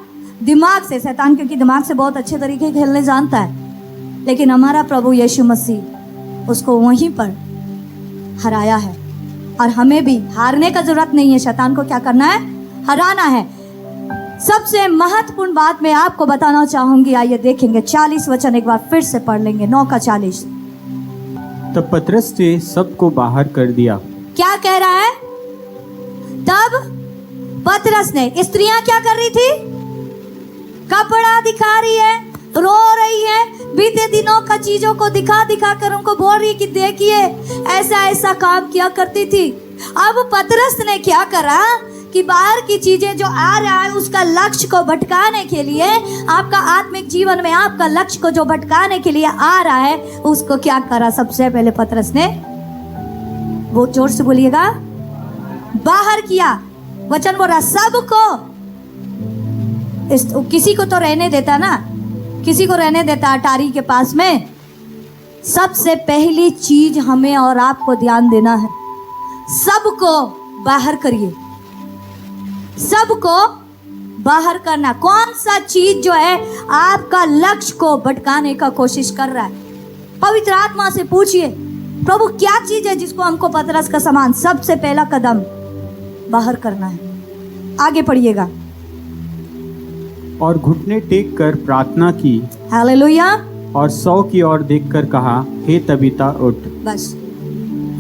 दिमाग से, शैतान क्योंकि दिमाग से बहुत अच्छे तरीके खेलने जानता है, लेकिन हमारा प्रभु यीशु मसीह उसको वहीं पर हराया है। और हमें भी हारने का जरूरत नहीं है, शैतान को क्या करना है, हराना है। सबसे महत्वपूर्ण बात मैं आपको बताना चाहूंगी, आइए देखेंगे 40 वचन एक बार फिर से पढ़ लेंगे, 9 का 40। तब पतरस ने सबको बाहर कर दिया। क्या कह रहा है? तब पतरस ने, स्त्रियां क्या कर रही थी, कपड़ा दिखा रही है, रो रही है, बीते दिनों का चीजों को दिखा दिखा कर उनको बोल रही कि देखिए ऐसा ऐसा काम किया करती थी। अब पतरस ने क्या करा कि बाहर की चीजें जो आ रहा है उसका लक्ष्य को भटकाने के लिए, आपका आत्मिक जीवन में आपका लक्ष्य को जो भटकाने के लिए आ रहा है, उसको क्या करा? सबसे पहले पतरस ने, वो जोर से बोलिएगा, बाहर किया। वचन बोल रहा सबको, किसी को तो रहने देता ना, किसी को रहने देता अटारी के पास में। सबसे पहली चीज हमें और आपको ध्यान देना है, सबको बाहर करिए, सबको बाहर करना। कौन सा चीज जो है आपका लक्ष्य को भटकाने का कोशिश कर रहा है, पवित्र आत्मा से पूछिए, प्रभु क्या चीज है जिसको हमको पतरस का समान सबसे पहला कदम बाहर करना है। आगे पढ़िएगा। और घुटने टेक कर प्रार्थना की, हालेलुया, और 100 की ओर देखकर कहा, हे तबीता उठ। बस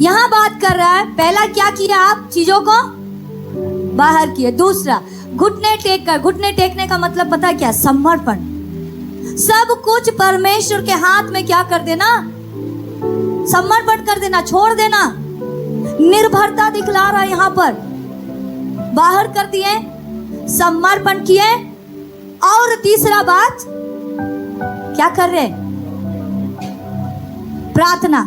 यहाँ बात कर रहा है, पहला क्या किया, आप चीजों को बाहर किए। दूसरा, घुटने टेक कर। घुटने टेकने का मतलब पता है क्या? समर्पण। सब कुछ परमेश्वर के हाथ में क्या कर देना? समर्पण कर देना, छोड़ देना। निर्भरता दिखला रहा है यहाँ पर। बाहर कर दिए, समर्पण किए। और तीसरा बात क्या कर रहे? प्रार्थना।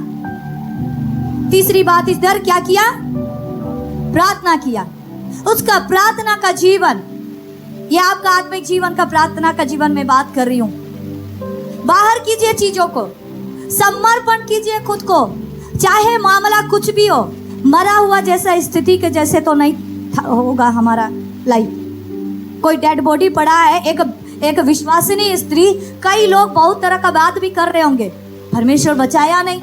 तीसरी बात इधर क्या किया? प्रार्थना किया। उसका प्रार्थना का जीवन, ये आपका आत्मिक जीवन का प्रार्थना का जीवन में बात कर रही हूं। बाहर कीजिए चीजों को, समर्पण कीजिए खुद को, चाहे मामला कुछ भी हो। मरा हुआ जैसा स्थिति के जैसे तो नहीं होगा हमारा लाइफ। कोई डेड बॉडी पड़ा है, एक विश्वासिनी स्त्री, कई लोग बहुत तरह का बात भी कर रहे होंगे, परमेश्वर बचाया नहीं,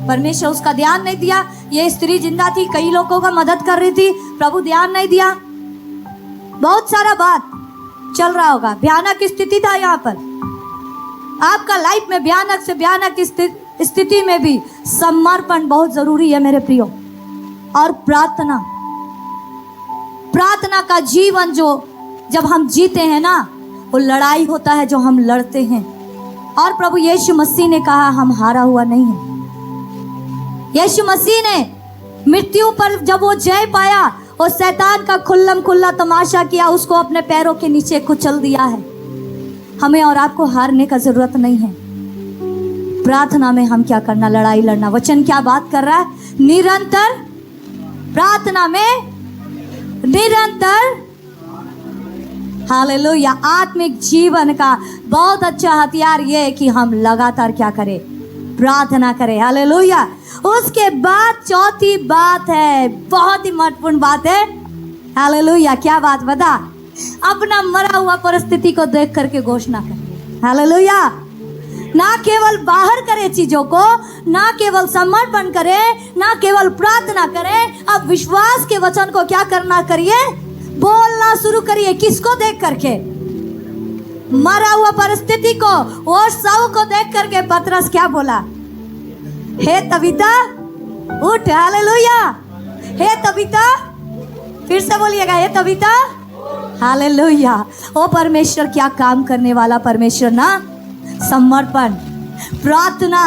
परमेश्वर उसका ध्यान नहीं दिया। ये स्त्री जिंदा थी, कई लोगों का मदद कर रही थी, प्रभु ध्यान नहीं दिया। बहुत सारा बात चल रहा होगा, भयानक स्थिति था यहाँ पर। आपका लाइफ में भयानक से भयानक स्थिति में भी समर्पण बहुत जरूरी है मेरे प्रियो। और प्रार्थना, प्रार्थना का जीवन जो जब हम जीते हैं ना, वो लड़ाई होता है जो हम लड़ते हैं। और प्रभु यीशु मसीह ने कहा हम हारा हुआ नहीं है। यीशु मसीह ने मृत्यु पर जब वो जय पाया, वो शैतान का खुल्लम खुल्ला तमाशा किया, उसको अपने पैरों के नीचे कुचल दिया है। हमें और आपको हारने का जरूरत नहीं है। प्रार्थना में हम क्या करना? लड़ाई लड़ना। वचन क्या बात कर रहा है? निरंतर प्रार्थना में, निरंतर। हालेलुया। आत्मिक जीवन का बहुत अच्छा हथियार ये है कि हम लगातार क्या करें? प्रार्थना करें। हालेलुया। उसके बाद चौथी बात है, बहुत ही महत्वपूर्ण बात है। हालेलुया। क्या बात बता? अपना मरा हुआ परिस्थिति को देख करके घोषणा करें। हालेलुया। ना केवल बाहर करे चीजों को, ना केवल समर्पण करे, ना केवल प्रार्थना करे, अब विश्वास के वचन को क्या करना करिए? बोलना शुरू करिए। किसको देख करके? मरा हुआ परिस्थिति को, और सब को देख करके पतरस क्या बोला? हे तबीता उठ। हालेलुया। हे तबीता, फिर से बोलिएगा, हे तबीता। हालेलुया। ओ परमेश्वर क्या काम करने वाला परमेश्वर ना। समर्पण, प्रार्थना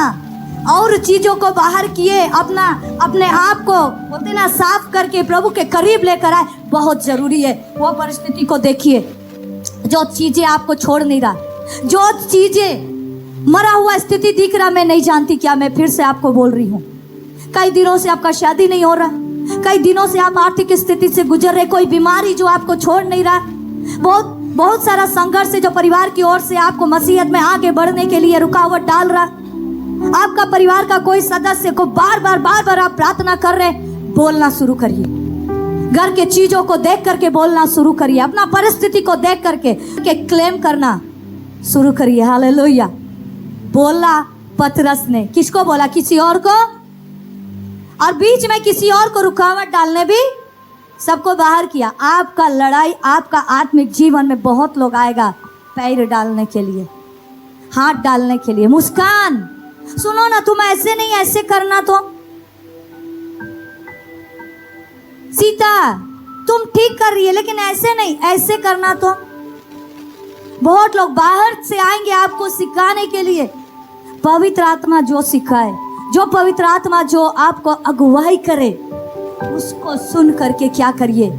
और चीजों को बाहर किए, अपने आप को बोलते ना साफ करके प्रभु के करीब लेकर आए, बहुत जरूरी है। वो परिस्थिति को देखिए जो चीजें आपको छोड़ नहीं रहा, जो चीजें मरा हुआ स्थिति दिख रहा। मैं नहीं जानती क्या, मैं फिर से आपको बोल रही हूँ, कई दिनों से आपका शादी नहीं हो रहा, कई दिनों से आप आर्थिक स्थिति से गुजर रहे, कोई बीमारी जो आपको छोड़ नहीं रहा, बहुत सारा संघर्ष है जो परिवार की ओर से आपको मसीहत में आगे बढ़ने के लिए रुकावट डाल रहा। आपका परिवार का कोई सदस्य को बार बार आप प्रार्थना कर रहे, बोलना शुरू करिए। घर के चीजों को देख करके बोलना शुरू करिए। अपना परिस्थिति को देख करके क्लेम करना शुरू करिए। हालेलुया। बोला पतरस ने, किसको बोला? किसी और को, और बीच में किसी और को रुकावट डालने भी सबको बाहर किया। आपका लड़ाई, आपका आत्मिक जीवन में बहुत लोग आएगा पैर डालने के लिए, हाथ डालने के लिए। मुस्कान, सुनो ना, तुम ऐसे नहीं, ऐसे करना। तो सीता तुम ठीक कर रही है, लेकिन ऐसे नहीं, ऐसे करना। तो बहुत लोग बाहर से आएंगे आपको सिखाने के लिए। पवित्र आत्मा जो सिखाए, जो पवित्र आत्मा जो आपको अगुवाई करे, उसको सुन करके क्या करिए?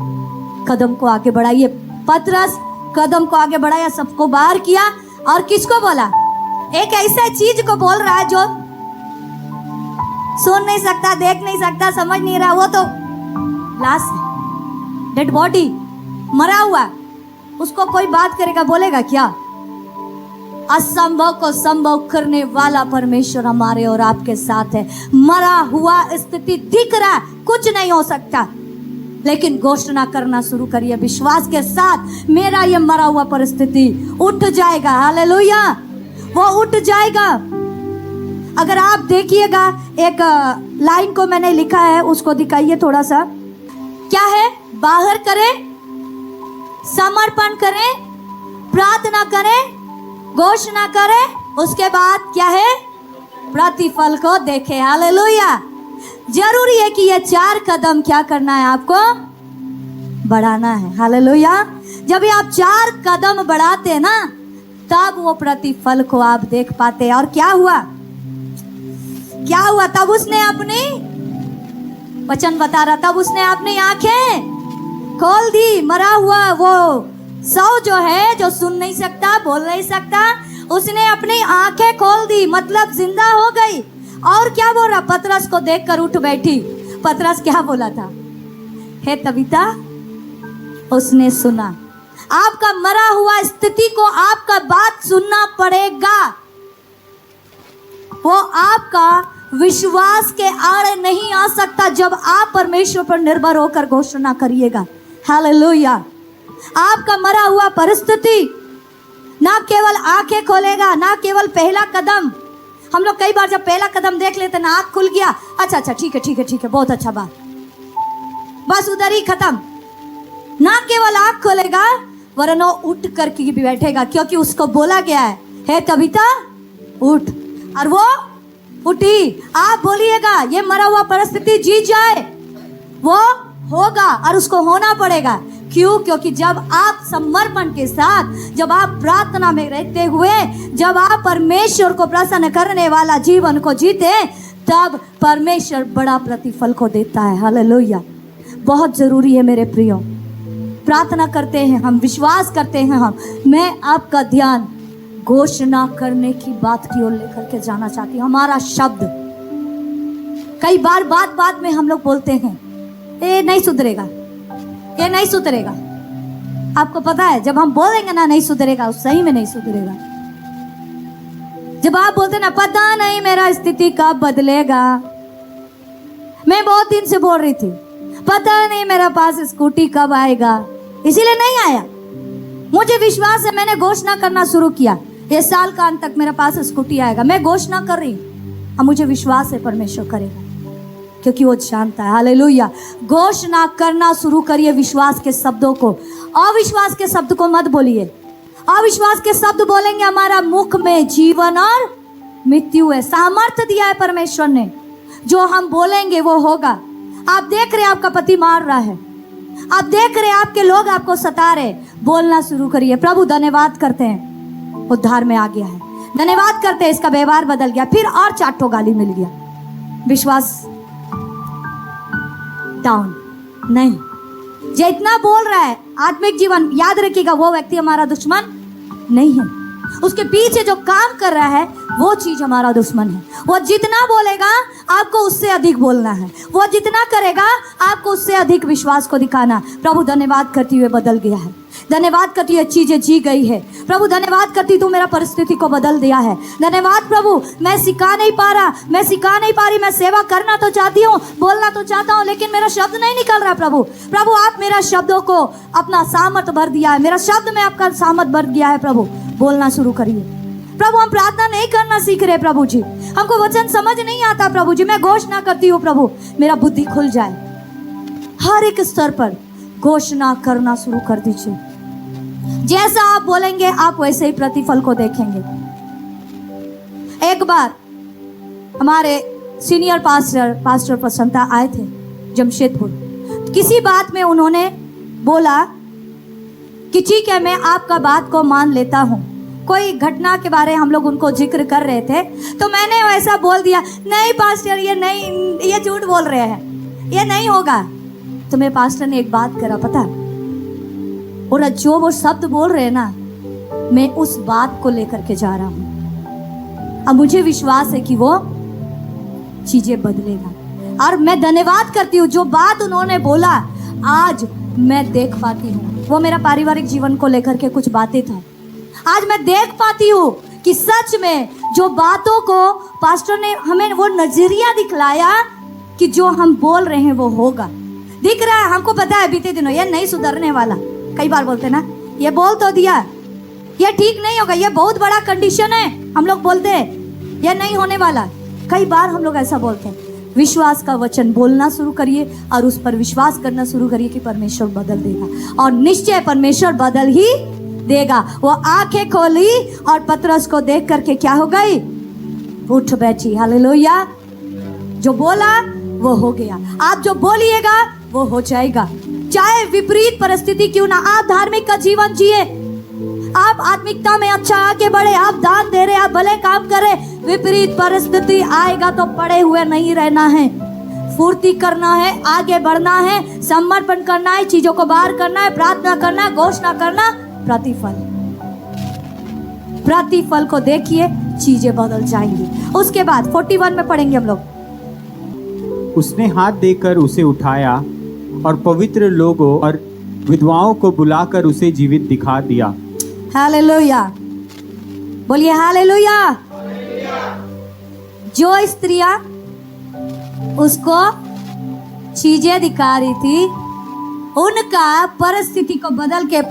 कदम को आगे बढ़ाइए। पतरस कदम को आगे बढ़ाया, सबको बाहर किया। और किसको बोला? एक ऐसा चीज को बोल रहा है जो सुन नहीं सकता, देख नहीं सकता, समझ नहीं रहा। वो तो लाश है, डेड बॉडी, मरा हुआ, उसको कोई बात करेगा, बोलेगा क्या? असंभव को संभव करने वाला परमेश्वर हमारे और आपके साथ है। मरा हुआ स्थिति दिख रहा है, कुछ नहीं हो सकता, लेकिन घोषणा करना शुरू करिए विश्वास के साथ, मेरा ये मरा हुआ परिस्थिति उठ जाएगा। हालेलुया। वो उठ जाएगा। अगर आप देखिएगा, एक लाइन को मैंने लिखा है, उसको दिखाइए थोड़ा सा। क्या है? बाहर करें, समर्पण करें, प्रार्थना करें, घोषणा करें, उसके बाद क्या है? प्रतिफल को देखें। हालेलुया। जरूरी है कि ये 4 कदम क्या करना है आपको? बढ़ाना है। हालेलुया। जब ये आप 4 कदम बढ़ाते हैं ना, तब वो प्रतिफल को आप देख पाते हैं। और क्या हुआ? क्या हुआ? तब उसने अपनी, वचन बता रहा, तब उसने अपनी आंखें खोल दी। मरा हुआ वो सौ जो है, जो सुन नहीं सकता, बोल नहीं सकता, उसने अपनी आंखें खोल दी, मतलब जिंदा हो गई। और क्या बोल रहा? पतरस को देखकर उठ बैठी। पतरस क्या बोला था? हे तबीता, उसने सुना। आपका मरा हुआ स्थिति को आपका बात सुनना पड़ेगा। वो आपका विश्वास के आड़े नहीं आ सकता जब आप परमेश्वर पर निर्भर होकर घोषणा करिएगा। हालेलुया। आपका मरा हुआ परिस्थिति ना केवल आंखें खोलेगा, ना केवल पहला कदम। हम लोग कई बार जब पहला कदम देख लेते ना, आंख खुल गया, अच्छा ठीक है, बहुत अच्छा बात, बस उधर ही खत्म। ना केवल आंख खोलेगा, वरन वो उठ करके भी बैठेगा, क्योंकि उसको बोला गया है, हे तबीता उठ। और वो उठी। आप बोलिएगा ये मरा हुआ परिस्थिति जीत जाए, वो होगा और उसको होना पड़ेगा। क्यों? क्योंकि जब आप समर्पण के साथ, जब आप प्रार्थना में रहते हुए, जब आप परमेश्वर को प्रसन्न करने वाला जीवन को जीते, तब परमेश्वर बड़ा प्रतिफल को देता है। हालेलुया। बहुत जरूरी है मेरे प्रियो। प्रार्थना करते हैं हम, विश्वास करते हैं हम। मैं आपका ध्यान घोषणा करने की बात की ओर लेकर के जाना चाहती हूँ। हमारा शब्द, कई बार बात बात में हम लोग बोलते हैं, ये नहीं सुधरेगा, ये नहीं सुधरेगा। आपको पता है, जब हम बोलेंगे ना नहीं सुधरेगा, उस सही में नहीं सुधरेगा। जब आप बोलते ना, पता नहीं मेरा स्थिति कब बदलेगा, मैं बहुत दिन से बोल रही थी, पता नहीं मेरा पास स्कूटी कब आएगा, इसीलिए नहीं आया। मुझे विश्वास है, मैंने घोषणा करना शुरू किया, ये साल का अंत तक मेरे पास स्कूटी आएगा। मैं घोषणा कर रही हूँ, अब मुझे विश्वास है परमेश्वर करेगा, क्योंकि वो जानता है। हालेलुया। घोषणा करना शुरू करिए विश्वास के शब्दों को। अविश्वास के शब्द को मत बोलिए। अविश्वास के शब्द बोलेंगे, हमारा मुख में जीवन और मृत्यु है। सामर्थ्य दिया है परमेश्वर ने, जो हम बोलेंगे वो होगा। आप देख रहे हैं आपका पति मार रहा है, आप देख रहे हैं आपके लोग आपको सता रहे, बोलना शुरू करिए, प्रभु धन्यवाद करते हैं उद्धार में आ गया है, धन्यवाद करते हैं इसका व्यवहार बदल गया, फिर और 4 ठो गाली मिल गया। विश्वास डाउन नहीं। जितना बोल रहा है आत्मिक जीवन, याद रखिएगा, वो व्यक्ति हमारा दुश्मन नहीं है। उसके पीछे जो काम कर रहा है वो चीज हमारा दुश्मन है। वो जितना बोलेगा आपको उससे अधिक बोलना है, वो जितना करेगा आपको उससे अधिक विश्वास को दिखाना। प्रभु धन्यवाद करती हुए बदल गया है, धन्यवाद करती हुए चीजें जी गई है। प्रभु धन्यवाद करती, तू मेरा परिस्थिति को बदल दिया है। धन्यवाद प्रभु, मैं सिखा नहीं पा रहा, मैं सिखा नहीं पा रही, मैं सेवा करना तो चाहती हूँ, बोलना तो चाहता हूँ, लेकिन मेरा शब्द नहीं निकल रहा। प्रभु प्रभु आप मेरा शब्दों को अपना सामर्थ भर दिया है, मेरा शब्द में आपका सामर्थ भर गया है। प्रभु बोलना शुरू करिए। प्रभु हम प्रार्थना नहीं करना सीख रहे प्रभु जी, हमको वचन समझ नहीं आता प्रभु जी। मैं घोषणा करती हूँ प्रभु, मेरा बुद्धि खुल जाए। हर एक स्तर पर घोषणा करना शुरू कर दीजिए। जैसा आप बोलेंगे आप वैसे ही प्रतिफल को देखेंगे। एक बार हमारे सीनियर पास्टर प्रसन्नता आए थे जमशेदपुर। किसी बात में उन्होंने बोला कि ठीक है मैं आपका बात को मान लेता हूँ। कोई घटना के बारे हम लोग उनको जिक्र कर रहे थे, तो मैंने वैसा बोल दिया, नहीं पास्टर ये नहीं, ये झूठ बोल रहे हैं, ये नहीं होगा। तो मेरे पास्टर ने एक बात करा पता, और जो वो शब्द बोल रहे हैं ना, मैं उस बात को लेकर के जा रहा हूँ। अब मुझे विश्वास है कि वो चीजें बदलेगा। और मैं धन्यवाद करती हूँ, जो बात उन्होंने बोला आज मैं देख पाती हूँ। वो मेरा पारिवारिक जीवन को लेकर के कुछ बातें था, आज मैं देख पाती हूँ कि सच में जो बातों को पास्टर ने हमें वो नजरिया दिखलाया कि जो हम बोल रहे हैं वो होगा। दिख रहा है, हमको पता है बीते दिनों ये नहीं सुधरने वाला। कई बार बोलते ना, ये बोल तो दिया, ये ठीक नहीं होगा, ये बहुत बड़ा कंडीशन है, हम लोग बोलते हैं ये नहीं होने वाला। कई बार हम लोग ऐसा बोलते हैं। विश्वास का वचन बोलना शुरू करिए और उस पर विश्वास करना शुरू करिए कि परमेश्वर बदल देगा, और निश्चय परमेश्वर बदल ही देगा। वो आंखें खोली और पतरस को देख करके क्या हो गई, उठ बैठी। हालेलुया। जो बोला वो हो गया। आप जो बोलिएगा वो हो जाएगा। चाहे विपरीत परिस्थिति क्यों ना, आप धार्मिक का जीवन जिए, आप आत्मिकता में अच्छा आगे बढ़े, आप दान दे रहे, आप भले काम कर रहे, विपरीत परिस्थिति आएगा तो पड़े हुए नहीं रहना है, फुर्ती करना है, आगे बढ़ना है, समर्पण करना है, चीजों को बाहर करना है, प्रार्थना करना है, घोषणा करना, प्रतिफल को देखिए, चीजें बदल जाएंगी। उसके बाद 41 में पढ़ेंगे हम लोग। उसने हाथ देकर उसे उठाया और पवित्र लोगों और विधवाओं को बुलाकर उसे जीवित दिखा दिया। हालेलुया, बोलिए हालेलुया। जो स्त्रियां उसको चीजें दिखा रही थी, उनका परिस्थिति को बदल के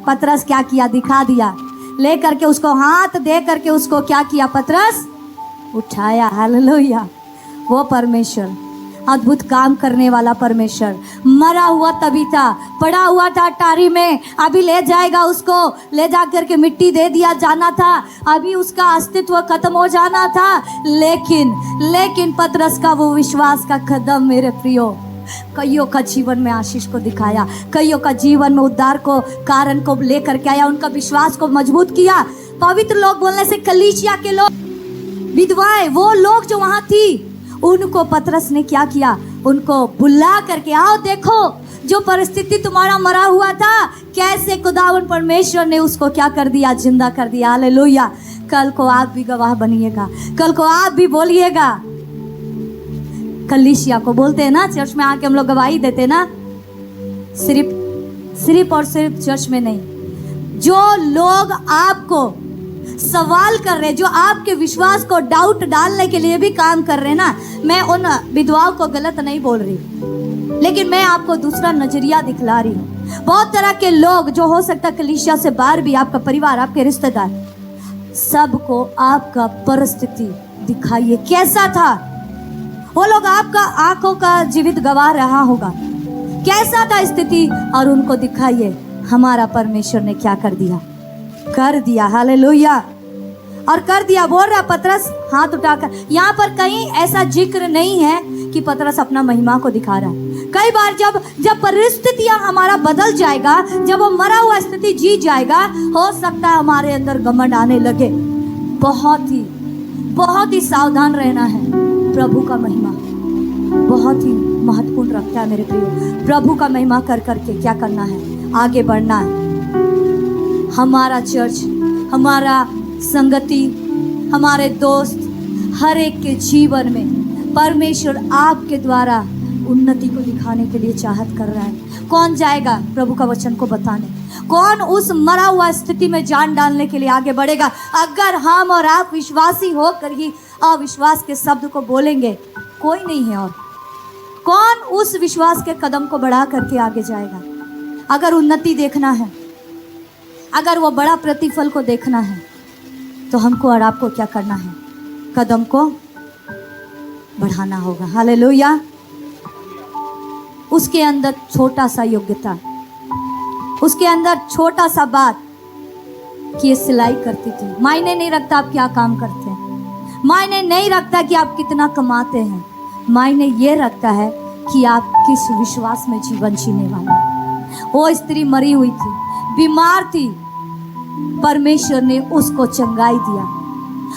पतरस क्या किया, दिखा दिया, लेकर के उसको हाथ दे करके उसको क्या किया, पतरस उठाया। हालेलुया। वो परमेश्वर, अद्भुत काम करने वाला परमेश्वर, मरा हुआ तभी था, पड़ा हुआ था टारी में, अभी ले जाएगा उसको, ले जा करके मिट्टी दे दिया जाना था, अभी उसका अस्तित्व खत्म हो जाना था, लेकिन पतरस का वो विश्वास का कदम मेरे प्रियो कईयों का जीवन में आशीष को दिखाया, कईयों का जीवन में उद्धार को कारण को लेकर के आया, उनका विश्वास को मजबूत किया। पवित्र लोग बोलने से कलीसिया के लोग, विधवाएं, वो लोग जो वहां थी, उनको पतरस ने क्या किया, उनको बुला करके, आओ देखो जो परिस्थिति तुम्हारा मरा हुआ था, कैसे खुदावन परमेश्वर ने उसको क्या कर दिया, जिंदा कर दिया। हालेलुया। कल को आप भी गवाह बनिएगा, कल को आप भी बोलिएगा। कलीसिया को बोलते हैं ना, चर्च में आके हम लोग गवाही देते ना, सिर्फ और सिर्फ चर्च में नहीं, जो लोग आपको सवाल कर रहे, जो आपके विश्वास को डाउट डालने के लिए भी काम कर रहे हैं ना, मैं उन विधवाओं को गलत नहीं बोल रही, लेकिन मैं आपको दूसरा नजरिया दिखला रही हूँ। बहुत तरह के लोग जो हो सकता है कलीसिया से बाहर भी, आपका परिवार, आपके रिश्तेदार, सबको आपका परिस्थिति दिखाइए कैसा था। वो लोग आपका आंखों का जीवित गवाह रहा होगा, कैसा था स्थिति, और उनको दिखाइए हमारा परमेश्वर ने क्या कर दिया। हालेलुया। और कर दिया, बोल रहा पतरस हाथ उठाकर। यहाँ पर कहीं ऐसा जिक्र नहीं है कि पतरस अपना महिमा को दिखा रहा है। कई बार जब परिस्थितियां हमारा बदल जाएगा, जब वो मरा हुआ स्थिति जी जाएगा, हो सकता है हमारे अंदर घमंड आने लगे। बहुत ही सावधान रहना है। प्रभु का महिमा बहुत ही महत्वपूर्ण रखता है मेरे प्रियो। प्रभु का महिमा कर करके क्या करना है, आगे बढ़ना है। हमारा चर्च, हमारा संगति, हमारे दोस्त, हर एक के जीवन में परमेश्वर आपके द्वारा उन्नति को दिखाने के लिए चाहत कर रहा है। कौन जाएगा प्रभु का वचन को बताने? कौन उस मरा हुआ स्थिति में जान डालने के लिए आगे बढ़ेगा? अगर हम और आप विश्वासी होकर ही अविश्वास के शब्द को बोलेंगे, कोई नहीं है। और कौन उस विश्वास के कदम को बढ़ा करके आगे जाएगा? अगर उन्नति देखना है, अगर वो बड़ा प्रतिफल को देखना है, तो हमको और आपको क्या करना है? कदम को बढ़ाना होगा। हालेलुया। उसके अंदर छोटा सा योग्यता, उसके अंदर छोटा सा बात कि ये सिलाई करती थी। मायने नहीं रखता आप क्या काम करते हैं, मायने नहीं रखता कि आप कितना कमाते हैं, मायने ये रखता है कि आप किस विश्वास में जीवन जीने वाले हैं। वो स्त्री मरी हुई थी, बीमार थी, परमेश्वर ने उसको चंगाई दिया।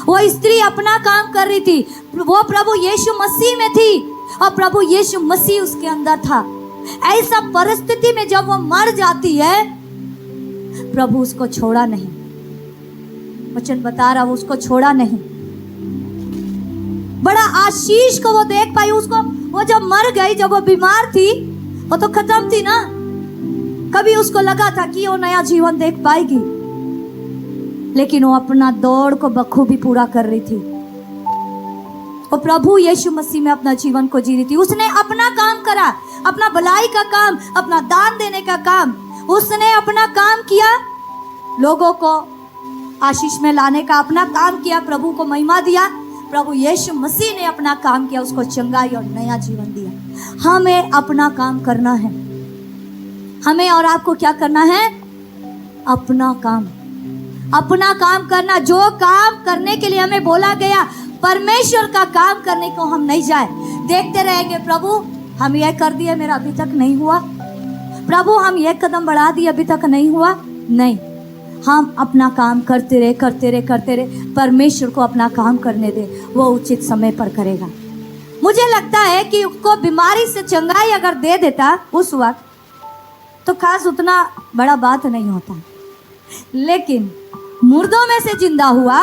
वो स्त्री अपना काम कर रही थी, वो प्रभु यीशु मसीह में थी और प्रभु यीशु मसीह उसके अंदर था। ऐसा परिस्थिति में जब वो मर जाती है, प्रभु उसको छोड़ा नहीं। वचन बता रहा, वो उसको छोड़ा नहीं। बड़ा आशीष को वो देख पाई। उसको वो जब मर गई, जब वो बीमार थी, वो तो खत्म थी ना। कभी उसको लगा था कि वो नया जीवन देख पाएगी, लेकिन वो अपना दौड़ को बखूबी पूरा कर रही थी। वो प्रभु यीशु मसीह में अपना जीवन को जी रही थी। उसने अपना काम करा, अपना भलाई का काम, अपना दान देने का काम, उसने अपना काम किया, लोगों को आशीष में लाने का अपना काम किया, प्रभु को महिमा दिया। प्रभु यीशु मसीह ने अपना काम किया, उसको चंगाई और नया जीवन दिया। हमें अपना काम करना है। हमें और आपको क्या करना है? अपना काम करना। जो काम करने के लिए हमें बोला गया, परमेश्वर का काम करने को हम नहीं जाए, देखते रहेंगे प्रभु हम ये कर दिए, मेरा अभी तक नहीं हुआ, प्रभु हम एक कदम बढ़ा दिए, अभी तक नहीं हुआ, नहीं, हम अपना काम करते रहे, परमेश्वर को अपना काम करने दे, वो उचित समय पर करेगा। मुझे लगता है कि उसको बीमारी से चंगाई अगर दे देता उस वक्त तो खास उतना बड़ा बात नहीं होता, लेकिन मुर्दों में से जिंदा हुआ,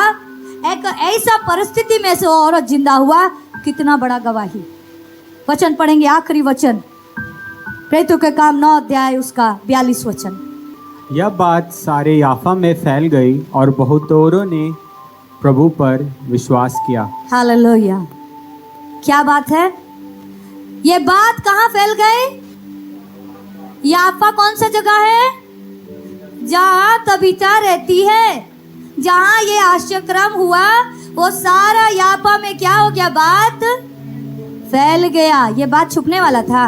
एक ऐसा परिस्थिति में से वो औरत जिंदा हुआ, कितना बड़ा गवाही। वचन पढ़ेंगे, आखिरी वचन, प्रेरितों के काम 9 अध्याय उसका 42 वचन। यह बात सारे याफा में फैल गई और बहुत औरों ने प्रभु पर विश्वास किया। हालेलुया। क्या बात है? ये बात कहाँ फैल गई? याफा कौन सा जगह है? जहाँ तबीता रहती है, जहाँ ये आश्चर्यक्रम हुआ, वो सारा याफा में क्या हो गया? बात फैल गया। ये बात छुपने वाला था,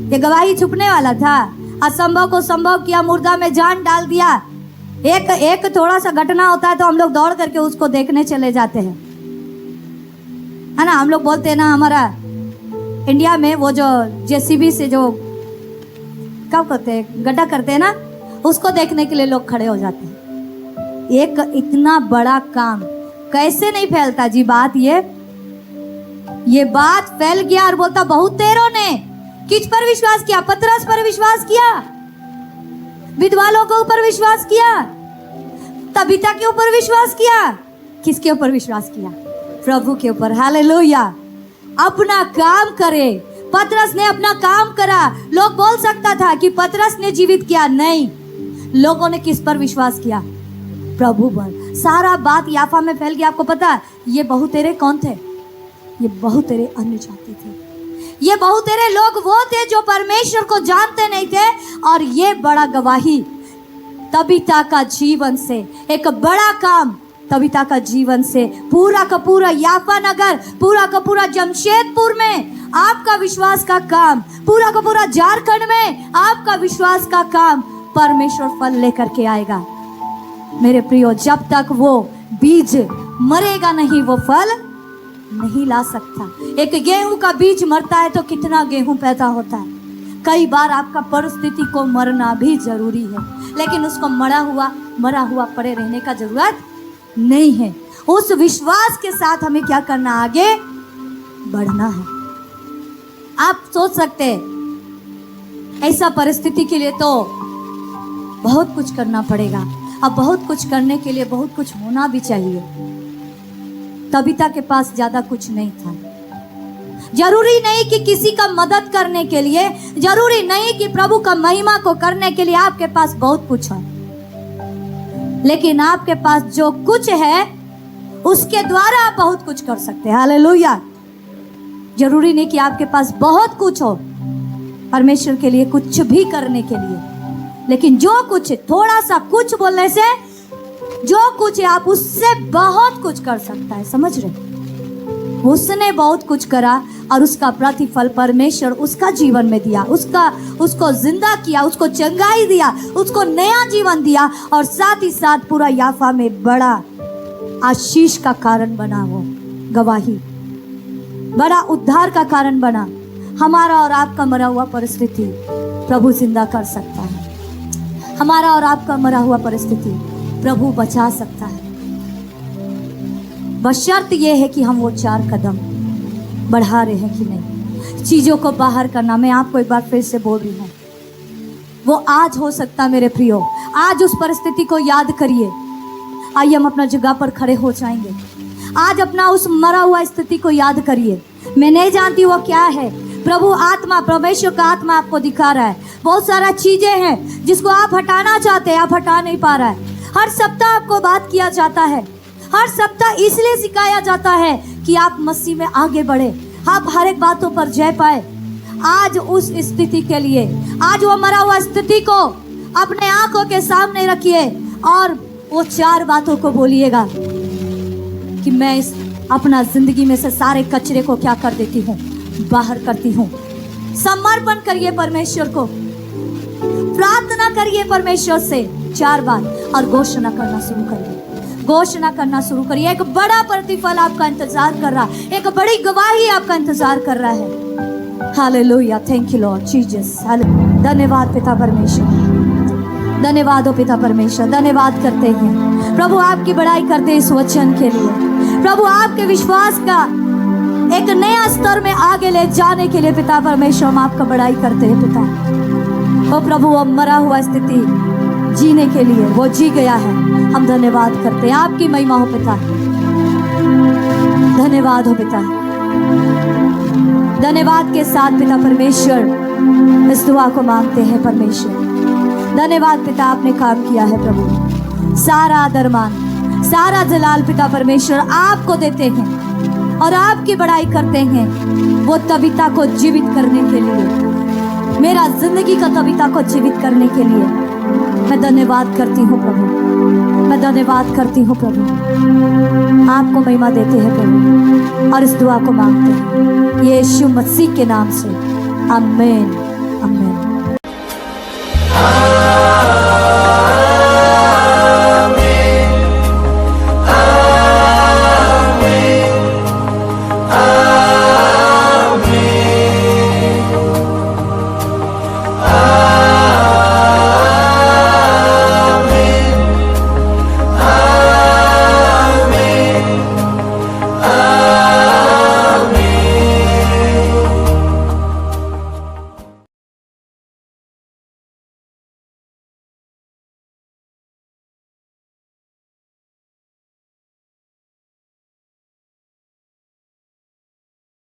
ये गवाही छुपने वाला था। असंभव को संभव किया, मुर्दा में जान डाल दिया। एक थोड़ा सा घटना होता है तो हम लोग दौड़ करके उसको देखने चले जाते हैं, है ना। हम लोग बोलते हैं ना, हमारा इंडिया में वो जो जेसीबी से जो क्या करते हैं, गड्ढा करते हैं ना, उसको देखने के लिए लोग खड़े हो जाते हैं। एक इतना बड़ा काम कैसे नहीं फैलता जी बात। ये बात फैल गया और बोलता बहुत देरों ने किस पर विश्वास किया? पतरस पर विश्वास किया, विधवा लोगों ऊपर विश्वास किया, तबीता के ऊपर विश्वास किया। किसके ऊपर विश्वास किया? प्रभु के ऊपर। हालेलुया। अपना काम करे, पतरस ने अपना काम करा। लोग बोल सकता था कि पतरस ने जीवित किया, नहीं, लोगों ने किस पर विश्वास किया? प्रभु पर। सारा बात याफा में फैल गया। आपको पता, ये बहुतेरे कौन थे? ये बहुतेरे अन्य जाति थे। ये बहुतेरे लोग वो थे जो परमेश्वर को जानते नहीं थे। और ये बड़ा गवाही तबीता का जीवन से, एक बड़ा काम तबीता का जीवन से पूरा का पूरा याफा नगर, पूरा का पूरा जमशेदपुर में आपका विश्वास का काम, पूरा का पूरा झारखंड में आपका विश्वास का काम परमेश्वर फल लेकर के आएगा। मेरे प्रियो, जब तक वो बीज मरेगा नहीं, वो फल नहीं ला सकता। एक गेहूं का बीज मरता है तो कितना गेहूं पैदा होता है। कई बार आपका परिस्थिति को मरना भी जरूरी है, लेकिन उसको मरा हुआ पड़े रहने का जरूरत नहीं है। उस विश्वास के साथ हमें क्या करना? आगे बढ़ना है। आप सोच सकते हैं ऐसा परिस्थिति के लिए तो बहुत कुछ करना पड़ेगा। अब बहुत कुछ करने के लिए बहुत कुछ होना भी चाहिए। तबीता के पास ज्यादा कुछ नहीं था। जरूरी नहीं कि किसी का मदद करने के लिए, जरूरी नहीं कि प्रभु का महिमा को करने के लिए आपके पास बहुत कुछ है, लेकिन आपके पास जो कुछ है उसके द्वारा आप बहुत कुछ कर सकते हैं। हालेलुया। जरूरी नहीं कि आपके पास बहुत कुछ हो परमेश्वर के लिए कुछ भी करने के लिए, लेकिन जो कुछ, थोड़ा सा कुछ बोलने से जो कुछ है आप उससे बहुत कुछ कर सकता है। समझ रहे? उसने बहुत कुछ करा और उसका प्रतिफल परमेश्वर उसका जीवन में दिया, उसको जिंदा किया, उसको चंगाई दिया, उसको नया जीवन दिया और साथ ही साथ पूरा याफा में बड़ा आशीष का कारण बना। वो गवाही बड़ा उद्धार का कारण बना। हमारा और आपका मरा हुआ परिस्थिति प्रभु जिंदा कर सकता है। हमारा और आपका मरा हुआ परिस्थिति प्रभु बचा सकता है। बशर्त यह है कि हम वो 4 कदम बढ़ा रहे हैं कि नहीं। चीज़ों को बाहर करना, मैं आपको एक बार फिर से बोल रही हूँ, वो आज हो सकता। मेरे प्रियो, आज उस परिस्थिति को याद करिए। आइए हम अपना जगह पर खड़े हो जाएंगे। आज अपना उस मरा हुआ स्थिति को याद करिए। मैं नहीं जानती वो क्या है, प्रभु आत्मा, परमेश्वर का आत्मा आपको दिखा रहा है। बहुत सारा चीजें हैं जिसको आप हटाना चाहते हैं, आप हटा नहीं पा रहा है। हर सप्ताह आपको बात किया जाता है, हर सप्ताह इसलिए सिखाया जाता है कि आप मसीह में आगे बढ़े, आप हर एक बातों पर जय पाए। आज उस स्थिति के लिए, आज वो मरा हुआ स्थिति को अपने आंखों के सामने रखिए और वो 4 बातों को बोलिएगा कि मैं इस अपना जिंदगी में से सारे कचरे को क्या कर देती हूँ, बाहर करती हूँ। समर्पण करिए परमेश्वर को, प्रार्थना करिए परमेश्वर से 4 बार और घोषणा करना शुरू करिए। घोषणा करना शुरू करिए। एक बड़ा प्रतिफल आपका इंतजार कर रहा है, एक बड़ी गवाही आपका इंतजार कर रहा है। Hallelujah, thank you Lord Jesus. धन्यवाद पिता परमेश्वर, धन्यवाद हो पिता परमेश्वर। धन्यवाद करते हैं प्रभु, आपकी बड़ाई करते हैं इस वचन के लिए प्रभु, आपके विश्वास का एक नया स्तर में आगे ले जाने के लिए पिता परमेश्वर हम आपका बड़ाई करते हैं पिता। ओ प्रभु, वो मरा हुआ स्थिति जीने के लिए वो जी गया है, हम धन्यवाद करते हैं। आपकी महिमा हो पिता, धन्यवाद हो पिता। धन्यवाद के साथ पिता परमेश्वर इस दुआ को मांगते हैं परमेश्वर। धन्यवाद पिता, आपने काम किया है प्रभु। सारा आदरमान, सारा जलाल पिता परमेश्वर आपको देते हैं और आपकी बड़ाई करते हैं वो तबीता को जीवित करने के लिए, मेरा जिंदगी का तबीता को जीवित करने के लिए मैं धन्यवाद करती हूँ प्रभु, मैं धन्यवाद करती हूँ प्रभु। आपको महिमा देते हैं प्रभु और इस दुआ को मांगते हैं यीशु मसीह के नाम से, आमीन आमीन।